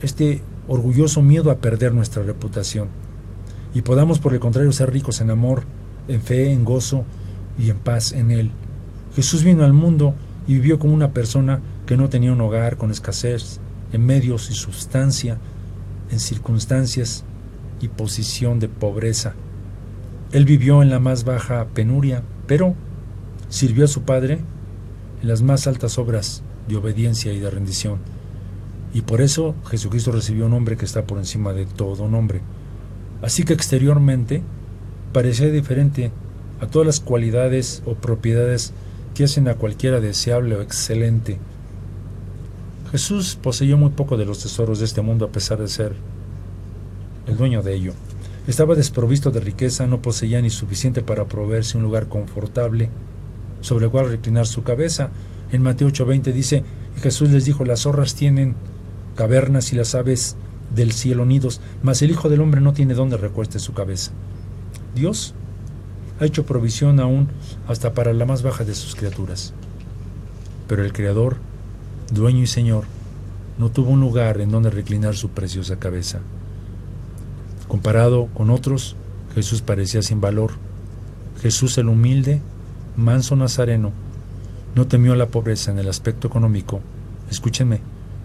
este orgulloso miedo a perder nuestra reputación y podamos por el contrario ser ricos en amor, en fe, en gozo y en paz en Él. Jesús vino al mundo y vivió como una persona que no tenía un hogar, con escasez, en medios y sustancia, en circunstancias y posición de pobreza. Él vivió en la más baja penuria, pero sirvió a su Padre en las más altas obras de obediencia y de rendición. Y por eso Jesucristo recibió un nombre que está por encima de todo nombre. Así que exteriormente parecía diferente a todas las cualidades o propiedades que hacen a cualquiera deseable o excelente. Jesús poseyó muy poco de los tesoros de este mundo a pesar de ser el dueño de ello. Estaba desprovisto de riqueza, no poseía ni suficiente para proveerse un lugar confortable sobre el cual reclinar su cabeza. En Mateo 8:20 dice, y Jesús les dijo, las zorras tienen cavernas y las aves del cielo nidos, mas el Hijo del Hombre no tiene donde recueste su cabeza. Dios ha hecho provisión aún hasta para la más baja de sus criaturas. Pero el Creador, dueño y Señor, no tuvo un lugar en donde reclinar su preciosa cabeza. Comparado con otros, Jesús parecía sin valor. Jesús, el humilde, manso nazareno, no temió la pobreza en el aspecto económico, escúchenme,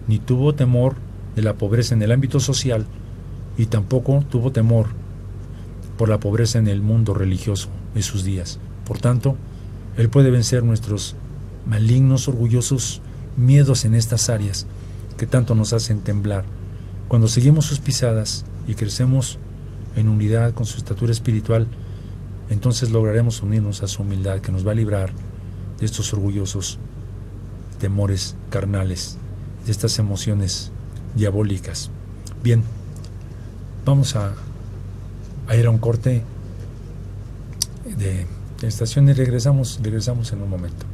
ni tuvo temor de la pobreza en el ámbito social, y tampoco tuvo temor por la pobreza en el mundo religioso de sus días. Por tanto, Él puede vencer nuestros malignos, orgullosos miedos en estas áreas que tanto nos hacen temblar. Cuando seguimos sus pisadas y crecemos en unidad con su estatura espiritual, entonces lograremos unirnos a su humildad que nos va a librar de estos orgullosos temores carnales, de estas emociones diabólicas. Bien, vamos a ir a un corte de estación y regresamos en un momento.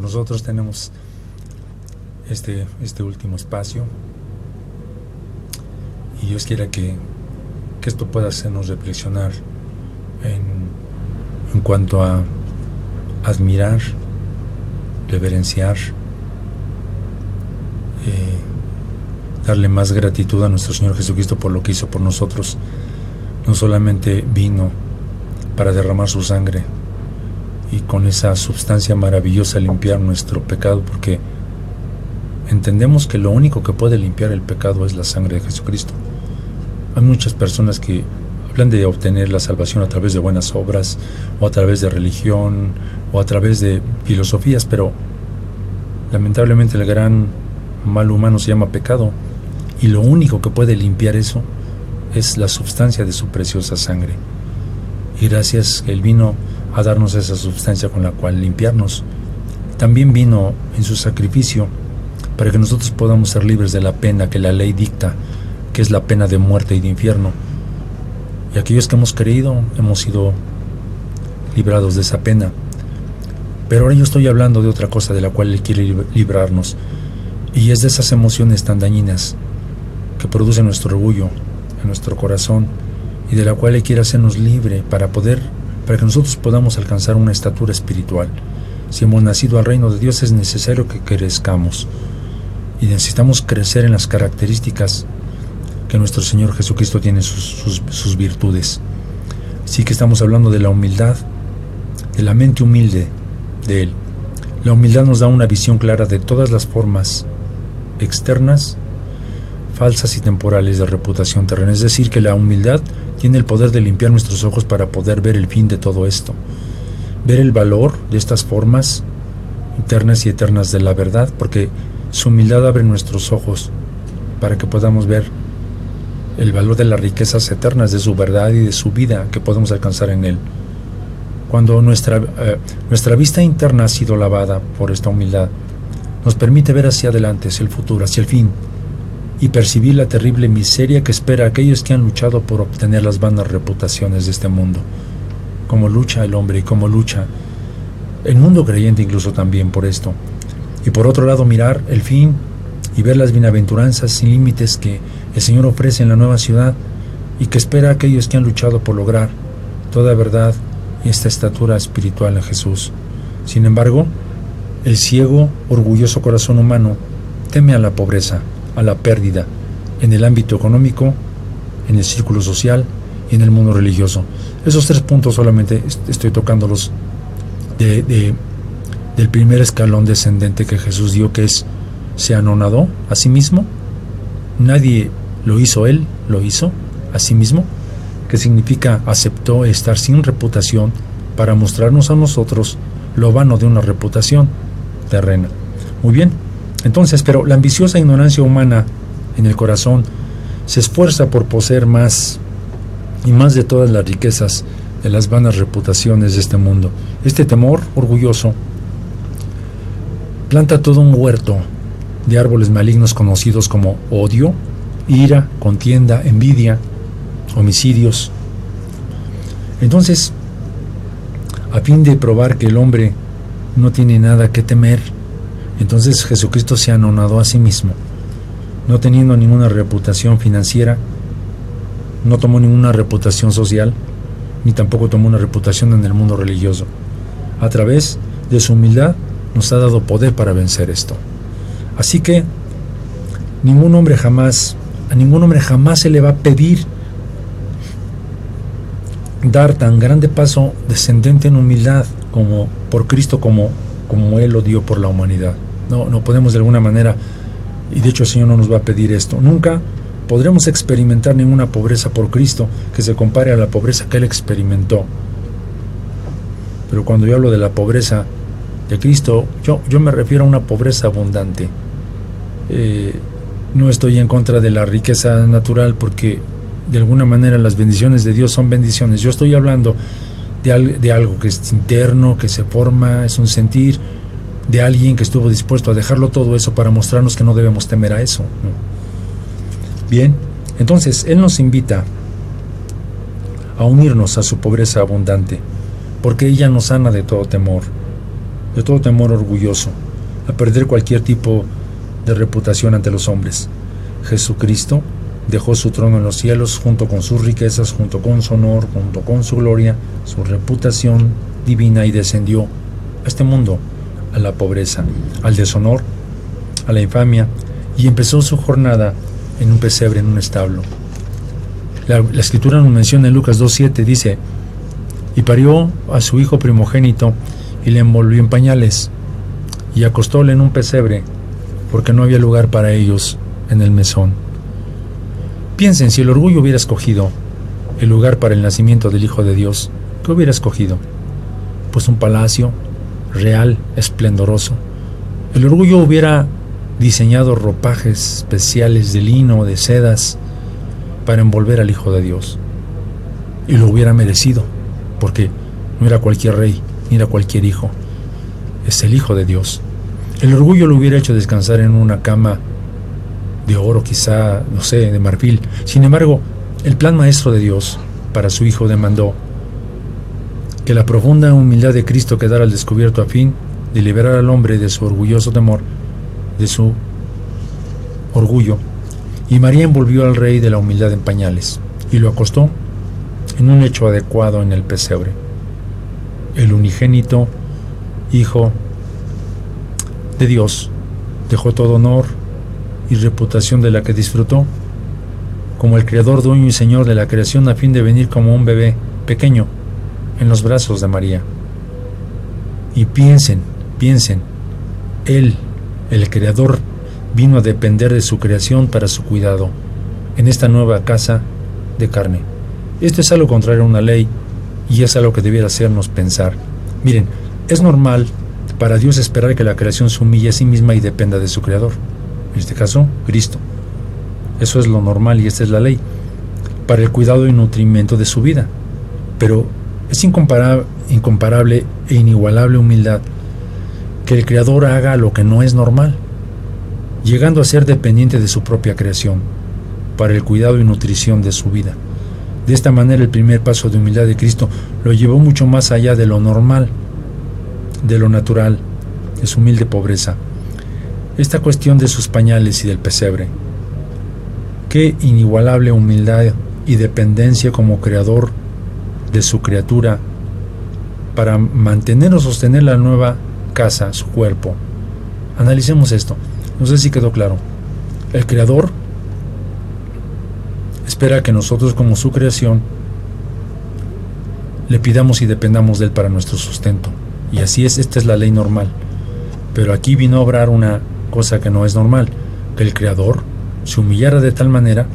nosotros tenemos este último espacio, y Dios quiera que esto pueda hacernos reflexionar en cuanto a admirar, reverenciar, darle más gratitud a nuestro Señor Jesucristo por lo que hizo por nosotros. No solamente vino para derramar su sangre y con esa sustancia maravillosa limpiar nuestro pecado, porque entendemos que lo único que puede limpiar el pecado es la sangre de Jesucristo. Hay muchas personas que hablan de obtener la salvación a través de buenas obras, o a través de religión, o a través de filosofías, pero lamentablemente el gran mal humano se llama pecado, y lo único que puede limpiar eso es la sustancia de su preciosa sangre. Y gracias, Él vino a darnos esa sustancia con la cual limpiarnos. También vino en su sacrificio para que nosotros podamos ser libres de la pena que la ley dicta, que es la pena de muerte y de infierno. Y aquellos que hemos creído hemos sido librados de esa pena. Pero ahora yo estoy hablando de otra cosa de la cual Él quiere librarnos, y es de esas emociones tan dañinas que produce nuestro orgullo en nuestro corazón, y de la cual Él quiere hacernos libre para que nosotros podamos alcanzar una estatura espiritual. Si hemos nacido al reino de Dios, es necesario que crezcamos, y necesitamos crecer en las características que nuestro Señor Jesucristo tiene, sus virtudes. Así que estamos hablando de la humildad, de la mente humilde de Él. La humildad nos da una visión clara de todas las formas externas, falsas y temporales de reputación terrena. Es decir, que la humildad tiene el poder de limpiar nuestros ojos para poder ver el fin de todo esto, ver el valor de estas formas internas y eternas de la verdad, porque su humildad abre nuestros ojos para que podamos ver el valor de las riquezas eternas de su verdad y de su vida que podemos alcanzar en Él. Cuando nuestra vista interna ha sido lavada por esta humildad, nos permite ver hacia adelante, hacia el futuro, hacia el fin, y percibir la terrible miseria que espera a aquellos que han luchado por obtener las vanas reputaciones de este mundo, como lucha el hombre y como lucha el mundo creyente incluso también por esto. Y por otro lado, mirar el fin y ver las bienaventuranzas sin límites que el Señor ofrece en la nueva ciudad, y que espera a aquellos que han luchado por lograr toda verdad y esta estatura espiritual en Jesús. Sin embargo, el ciego, orgulloso corazón humano teme a la pobreza, a la pérdida, en el ámbito económico, en el círculo social y en el mundo religioso. Esos 3 puntos solamente estoy tocándolos del primer escalón descendente que Jesús dio, que es: se anonadó a sí mismo. Nadie lo hizo, Él lo hizo a sí mismo, que significa aceptó estar sin reputación para mostrarnos a nosotros lo vano de una reputación terrena. Muy bien, entonces, pero la ambiciosa ignorancia humana en el corazón se esfuerza por poseer más y más de todas las riquezas de las vanas reputaciones de este mundo. Este temor orgulloso planta todo un huerto de árboles malignos conocidos como odio, ira, contienda, envidia, homicidios. Entonces, a fin de probar que el hombre no tiene nada que temer, entonces Jesucristo se anonadó a sí mismo, no teniendo ninguna reputación financiera, no tomó ninguna reputación social, ni tampoco tomó una reputación en el mundo religioso. A través de su humildad nos ha dado poder para vencer esto. Así que a ningún hombre jamás se le va a pedir dar tan grande paso descendente en humildad como por Cristo, como Él lo dio por la humanidad. No podemos de alguna manera, y de hecho el Señor no nos va a pedir esto. Nunca podremos experimentar ninguna pobreza por Cristo que se compare a la pobreza que Él experimentó. Pero cuando yo hablo de la pobreza de Cristo, yo me refiero a una pobreza abundante. No estoy en contra de la riqueza natural, porque de alguna manera las bendiciones de Dios son bendiciones. Yo estoy hablando de algo que es interno, que se forma, es un sentir de alguien que estuvo dispuesto a dejarlo todo eso para mostrarnos que no debemos temer a eso, ¿no? Bien, entonces Él nos invita a unirnos a su pobreza abundante, porque ella nos sana de todo temor. de todo temor orgulloso, a perder cualquier tipo de reputación ante los hombres. Jesucristo dejó su trono en los cielos junto con sus riquezas, junto con su honor, junto con su gloria, su reputación divina, y descendió a este mundo, a la pobreza, al deshonor, a la infamia, y empezó su jornada en un pesebre, en un establo. La Escritura nos menciona en Lucas 2:7, dice: y parió a su hijo primogénito y le envolvió en pañales y acostóle en un pesebre, porque no había lugar para ellos en el mesón. Piensen, si el orgullo hubiera escogido el lugar para el nacimiento del Hijo de Dios, ¿qué hubiera escogido? Pues un palacio real, esplendoroso. El orgullo hubiera diseñado ropajes especiales de lino, de sedas, para envolver al Hijo de Dios. Y lo hubiera merecido, porque no era cualquier rey, ni era cualquier hijo. Es el Hijo de Dios. El orgullo lo hubiera hecho descansar en una cama de oro, quizá, no sé, de marfil. Sin embargo, el plan maestro de Dios para su Hijo demandó que la profunda humildad de Cristo quedara al descubierto a fin de liberar al hombre de su orgulloso temor, de su orgullo. Y María envolvió al Rey de la humildad en pañales y lo acostó en un lecho adecuado en el pesebre. El unigénito Hijo de Dios dejó todo honor y reputación de la que disfrutó como el Creador, dueño y Señor de la creación, a fin de venir como un bebé pequeño en los brazos de María. Y piensen, Él, el Creador, vino a depender de su creación para su cuidado en esta nueva casa de carne. Esto es algo contrario a una ley y es algo que debiera hacernos pensar. Miren, es normal para Dios esperar que la creación se humille a sí misma y dependa de su Creador, en este caso, Cristo. Eso es lo normal y esta es la ley, para el cuidado y nutrimiento de su vida. Pero es incomparable e inigualable humildad que el Creador haga lo que no es normal, llegando a ser dependiente de su propia creación, para el cuidado y nutrición de su vida. De esta manera, el primer paso de humildad de Cristo lo llevó mucho más allá de lo normal, de lo natural, de su humilde pobreza. Esta cuestión de sus pañales y del pesebre. Qué inigualable humildad y dependencia como creador de su criatura para mantener o sostener la nueva casa, su cuerpo. Analicemos esto. No sé si quedó claro. El Creador espera que nosotros, como su creación, le pidamos y dependamos de Él para nuestro sustento. Y así es, esta es la ley normal. Pero aquí vino a obrar una cosa que no es normal, que el Creador se humillara de tal manera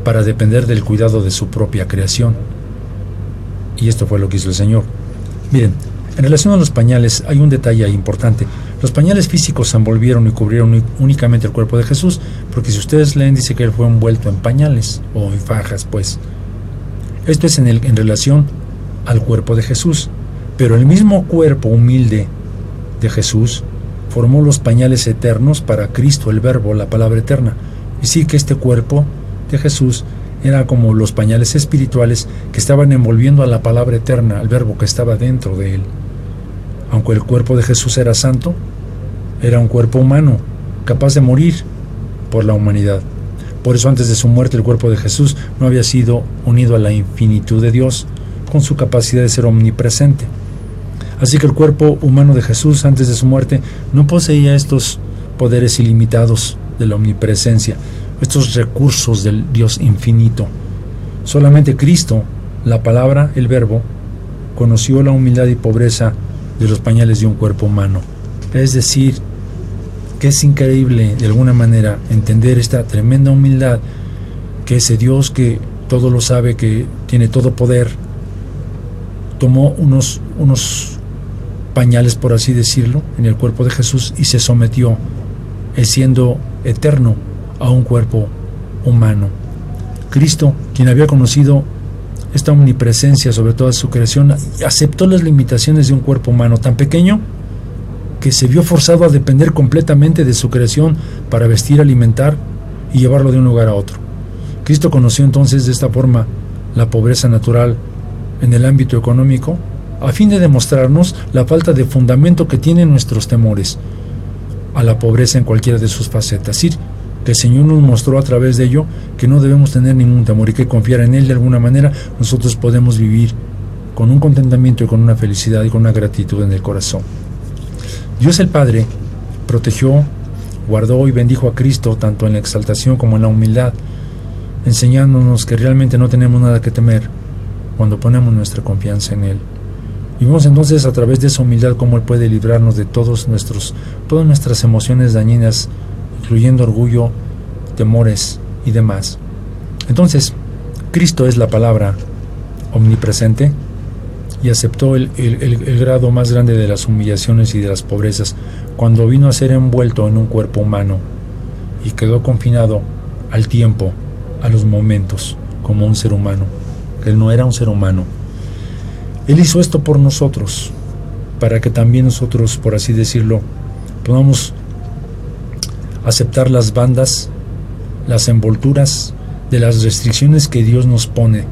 para depender del cuidado de su propia creación. Y esto fue lo que hizo el Señor. Miren, en relación a los pañales hay un detalle importante. Los pañales físicos envolvieron y cubrieron únicamente el cuerpo de Jesús, porque si ustedes leen, dice que Él fue envuelto en pañales o en fajas, pues. Esto es en relación al cuerpo de Jesús, pero el mismo cuerpo humilde de Jesús formó los pañales eternos para Cristo, el Verbo, la palabra eterna. Y sí que este cuerpo de Jesús era como los pañales espirituales que estaban envolviendo a la palabra eterna, al Verbo que estaba dentro de Él. Aunque el cuerpo de Jesús era santo, era un cuerpo humano, capaz de morir por la humanidad. Por eso antes de su muerte el cuerpo de Jesús no había sido unido a la infinitud de Dios, con su capacidad de ser omnipresente. Así que el cuerpo humano de Jesús antes de su muerte no poseía estos poderes ilimitados de la omnipresencia, estos recursos del Dios infinito. Solamente Cristo, la palabra, el Verbo, conoció la humildad y pobreza de los pañales de un cuerpo humano. Es decir, que es increíble de alguna manera entender esta tremenda humildad, que ese Dios que todo lo sabe, que tiene todo poder, tomó unos pañales, por así decirlo, en el cuerpo de Jesús y se sometió, siendo eterno, a un cuerpo humano. Cristo, quien había conocido esta omnipresencia sobre toda su creación, aceptó las limitaciones de un cuerpo humano tan pequeño que se vio forzado a depender completamente de su creación para vestir, alimentar y llevarlo de un lugar a otro. Cristo conoció entonces de esta forma la pobreza natural en el ámbito económico, a fin de demostrarnos la falta de fundamento que tienen nuestros temores a la pobreza en cualquiera de sus facetas. Sí, que el Señor nos mostró a través de ello que no debemos tener ningún temor y que confiar en Él de alguna manera nosotros podemos vivir con un contentamiento y con una felicidad y con una gratitud en el corazón. Dios el Padre protegió, guardó y bendijo a Cristo tanto en la exaltación como en la humildad, enseñándonos que realmente no tenemos nada que temer cuando ponemos nuestra confianza en Él. Y vemos entonces a través de esa humildad cómo Él puede librarnos de todas nuestras emociones dañinas, incluyendo orgullo, temores y demás. Entonces, Cristo es la palabra omnipresente y aceptó el grado más grande de las humillaciones y de las pobrezas cuando vino a ser envuelto en un cuerpo humano y quedó confinado al tiempo, a los momentos, como un ser humano. Él no era un ser humano. Él hizo esto por nosotros, para que también nosotros, por así decirlo, podamos aceptar las bandas, las envolturas de las restricciones que Dios nos pone,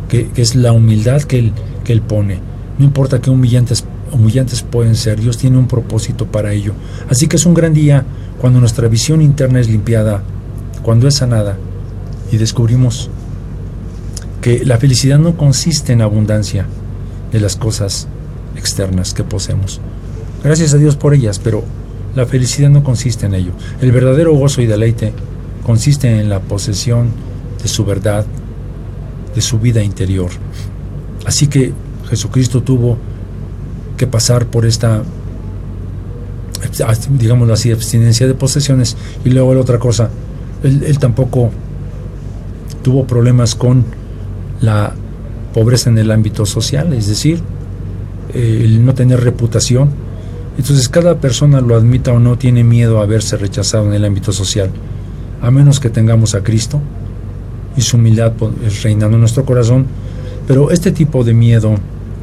que es la humildad que Él pone. No importa qué humillantes pueden ser, Dios tiene un propósito para ello. Así que es un gran día cuando nuestra visión interna es limpiada, cuando es sanada, y descubrimos que la felicidad no consiste en abundancia de las cosas externas que poseemos. Gracias a Dios por ellas, pero la felicidad no consiste en ello. El verdadero gozo y deleite consiste en la posesión de su verdad, de su vida interior. Así que Jesucristo tuvo que pasar por esta, digámoslo así, abstinencia de posesiones. Y luego la otra cosa, él tampoco tuvo problemas con la pobreza en el ámbito social, es decir, el no tener reputación. Entonces cada persona, lo admita o no, tiene miedo a verse rechazado en el ámbito social, a menos que tengamos a Cristo y su humildad reinando en nuestro corazón. Pero este tipo de miedo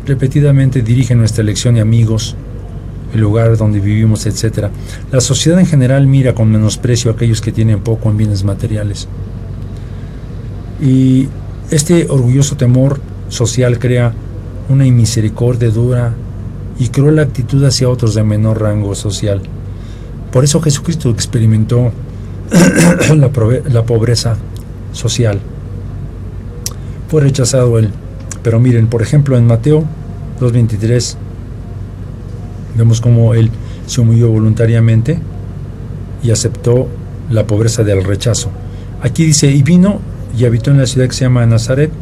repetidamente dirige nuestra elección de amigos, el lugar donde vivimos, etc. La sociedad en general mira con menosprecio a aquellos que tienen poco en bienes materiales. Y este orgulloso temor social crea una inmisericordia dura y cruel actitud hacia otros de menor rango social. Por eso Jesucristo experimentó la pobreza social. Fue rechazado Él. Pero miren, por ejemplo, en Mateo 2:23 vemos cómo Él se humilló voluntariamente y aceptó la pobreza del rechazo. Aquí dice, y vino y habitó en la ciudad que se llama Nazaret,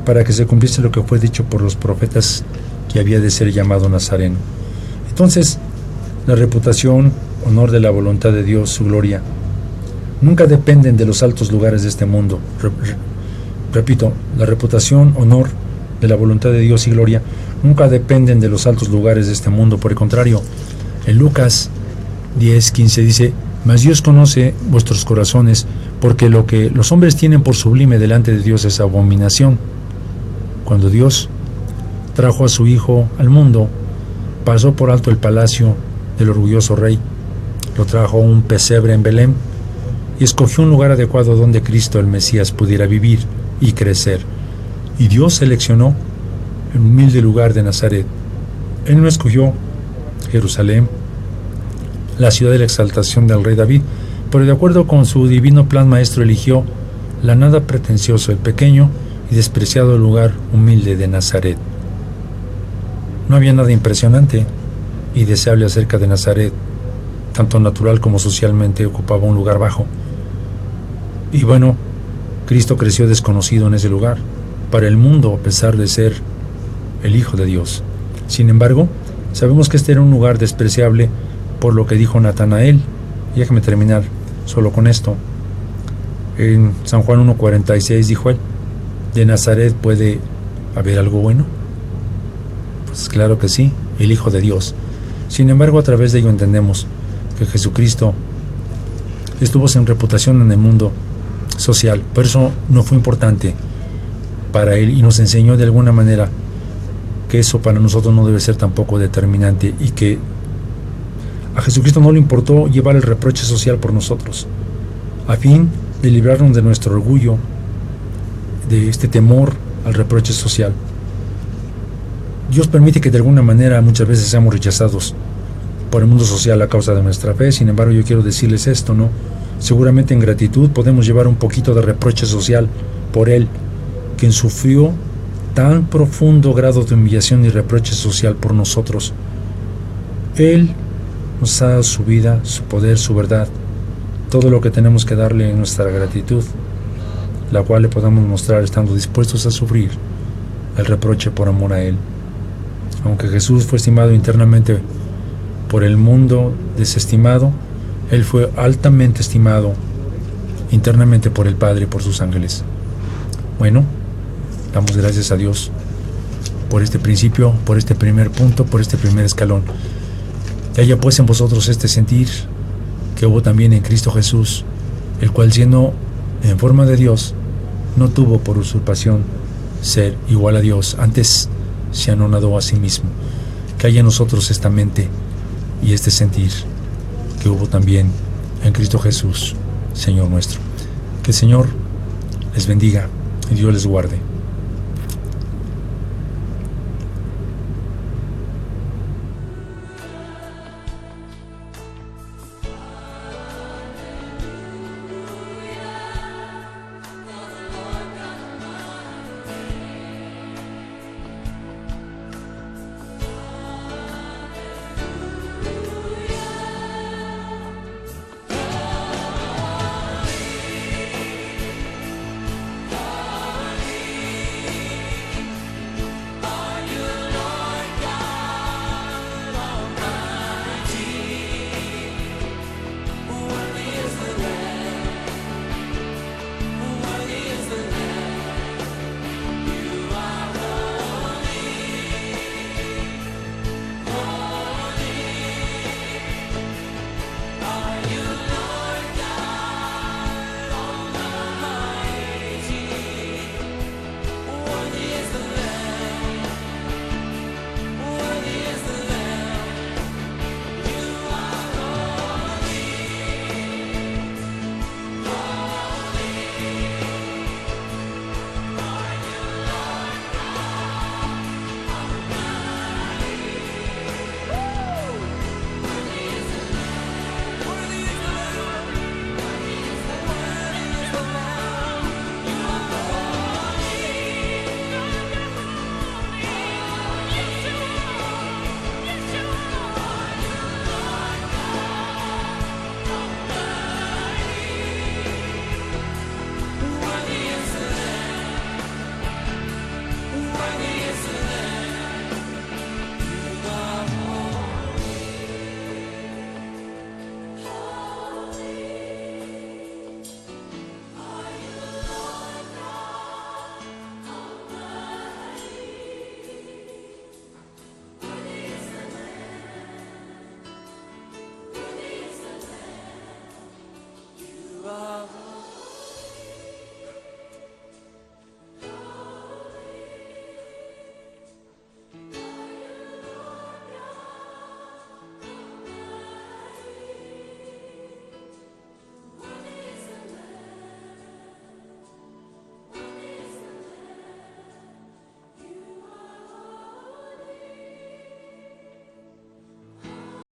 para que se cumpliese lo que fue dicho por los profetas, que había de ser llamado Nazareno. Entonces, la reputación, honor de la voluntad de Dios, su gloria, nunca dependen de los altos lugares de este mundo. Repito, la reputación, honor de la voluntad de Dios y gloria nunca dependen de los altos lugares de este mundo. Por el contrario, en Lucas 10:15 dice, mas Dios conoce vuestros corazones, porque lo que los hombres tienen por sublime delante de Dios es abominación. Cuando Dios trajo a su Hijo al mundo, pasó por alto el palacio del orgulloso rey, lo trajo a un pesebre en Belén y escogió un lugar adecuado donde Cristo el Mesías pudiera vivir y crecer. Y Dios seleccionó el humilde lugar de Nazaret. Él no escogió Jerusalén, la ciudad de la exaltación del rey David, pero de acuerdo con su divino plan maestro eligió la nada pretencioso, el pequeño y despreciado lugar humilde de Nazaret. No había nada impresionante y deseable acerca de Nazaret, tanto natural como socialmente ocupaba un lugar bajo. Y bueno, Cristo creció desconocido en ese lugar, para el mundo, a pesar de ser el Hijo de Dios. Sin embargo, sabemos que este era un lugar despreciable por lo que dijo Natanael. Y déjame terminar solo con esto. En San Juan 1:46 dijo él, ¿de Nazaret puede haber algo bueno? Pues claro que sí, el Hijo de Dios. Sin embargo, a través de ello entendemos que Jesucristo estuvo sin reputación en el mundo social, pero eso no fue importante para él y nos enseñó de alguna manera que eso para nosotros no debe ser tampoco determinante y que a Jesucristo no le importó llevar el reproche social por nosotros, a fin de librarnos de nuestro orgullo, de este temor al reproche social. Dios permite que de alguna manera muchas veces seamos rechazados por el mundo social a causa de nuestra fe. Sin embargo, yo quiero decirles esto, ¿no? Seguramente en gratitud podemos llevar un poquito de reproche social por Él, quien sufrió tan profundo grado de humillación y reproche social por nosotros. Él nos ha dado su vida, su poder, su verdad, todo lo que tenemos que darle en nuestra gratitud, la cual le podamos mostrar estando dispuestos a sufrir el reproche por amor a Él. Aunque Jesús fue estimado internamente por el mundo desestimado, Él fue altamente estimado internamente por el Padre y por sus ángeles. Bueno, damos gracias a Dios por este principio, por este primer punto, por este primer escalón. Que haya pues en vosotros este sentir que hubo también en Cristo Jesús, el cual siendo en forma de Dios, no tuvo por usurpación ser igual a Dios, antes se anonadó a sí mismo. Que haya en nosotros esta mente y este sentir que hubo también en Cristo Jesús, Señor nuestro. Que el Señor les bendiga y Dios les guarde.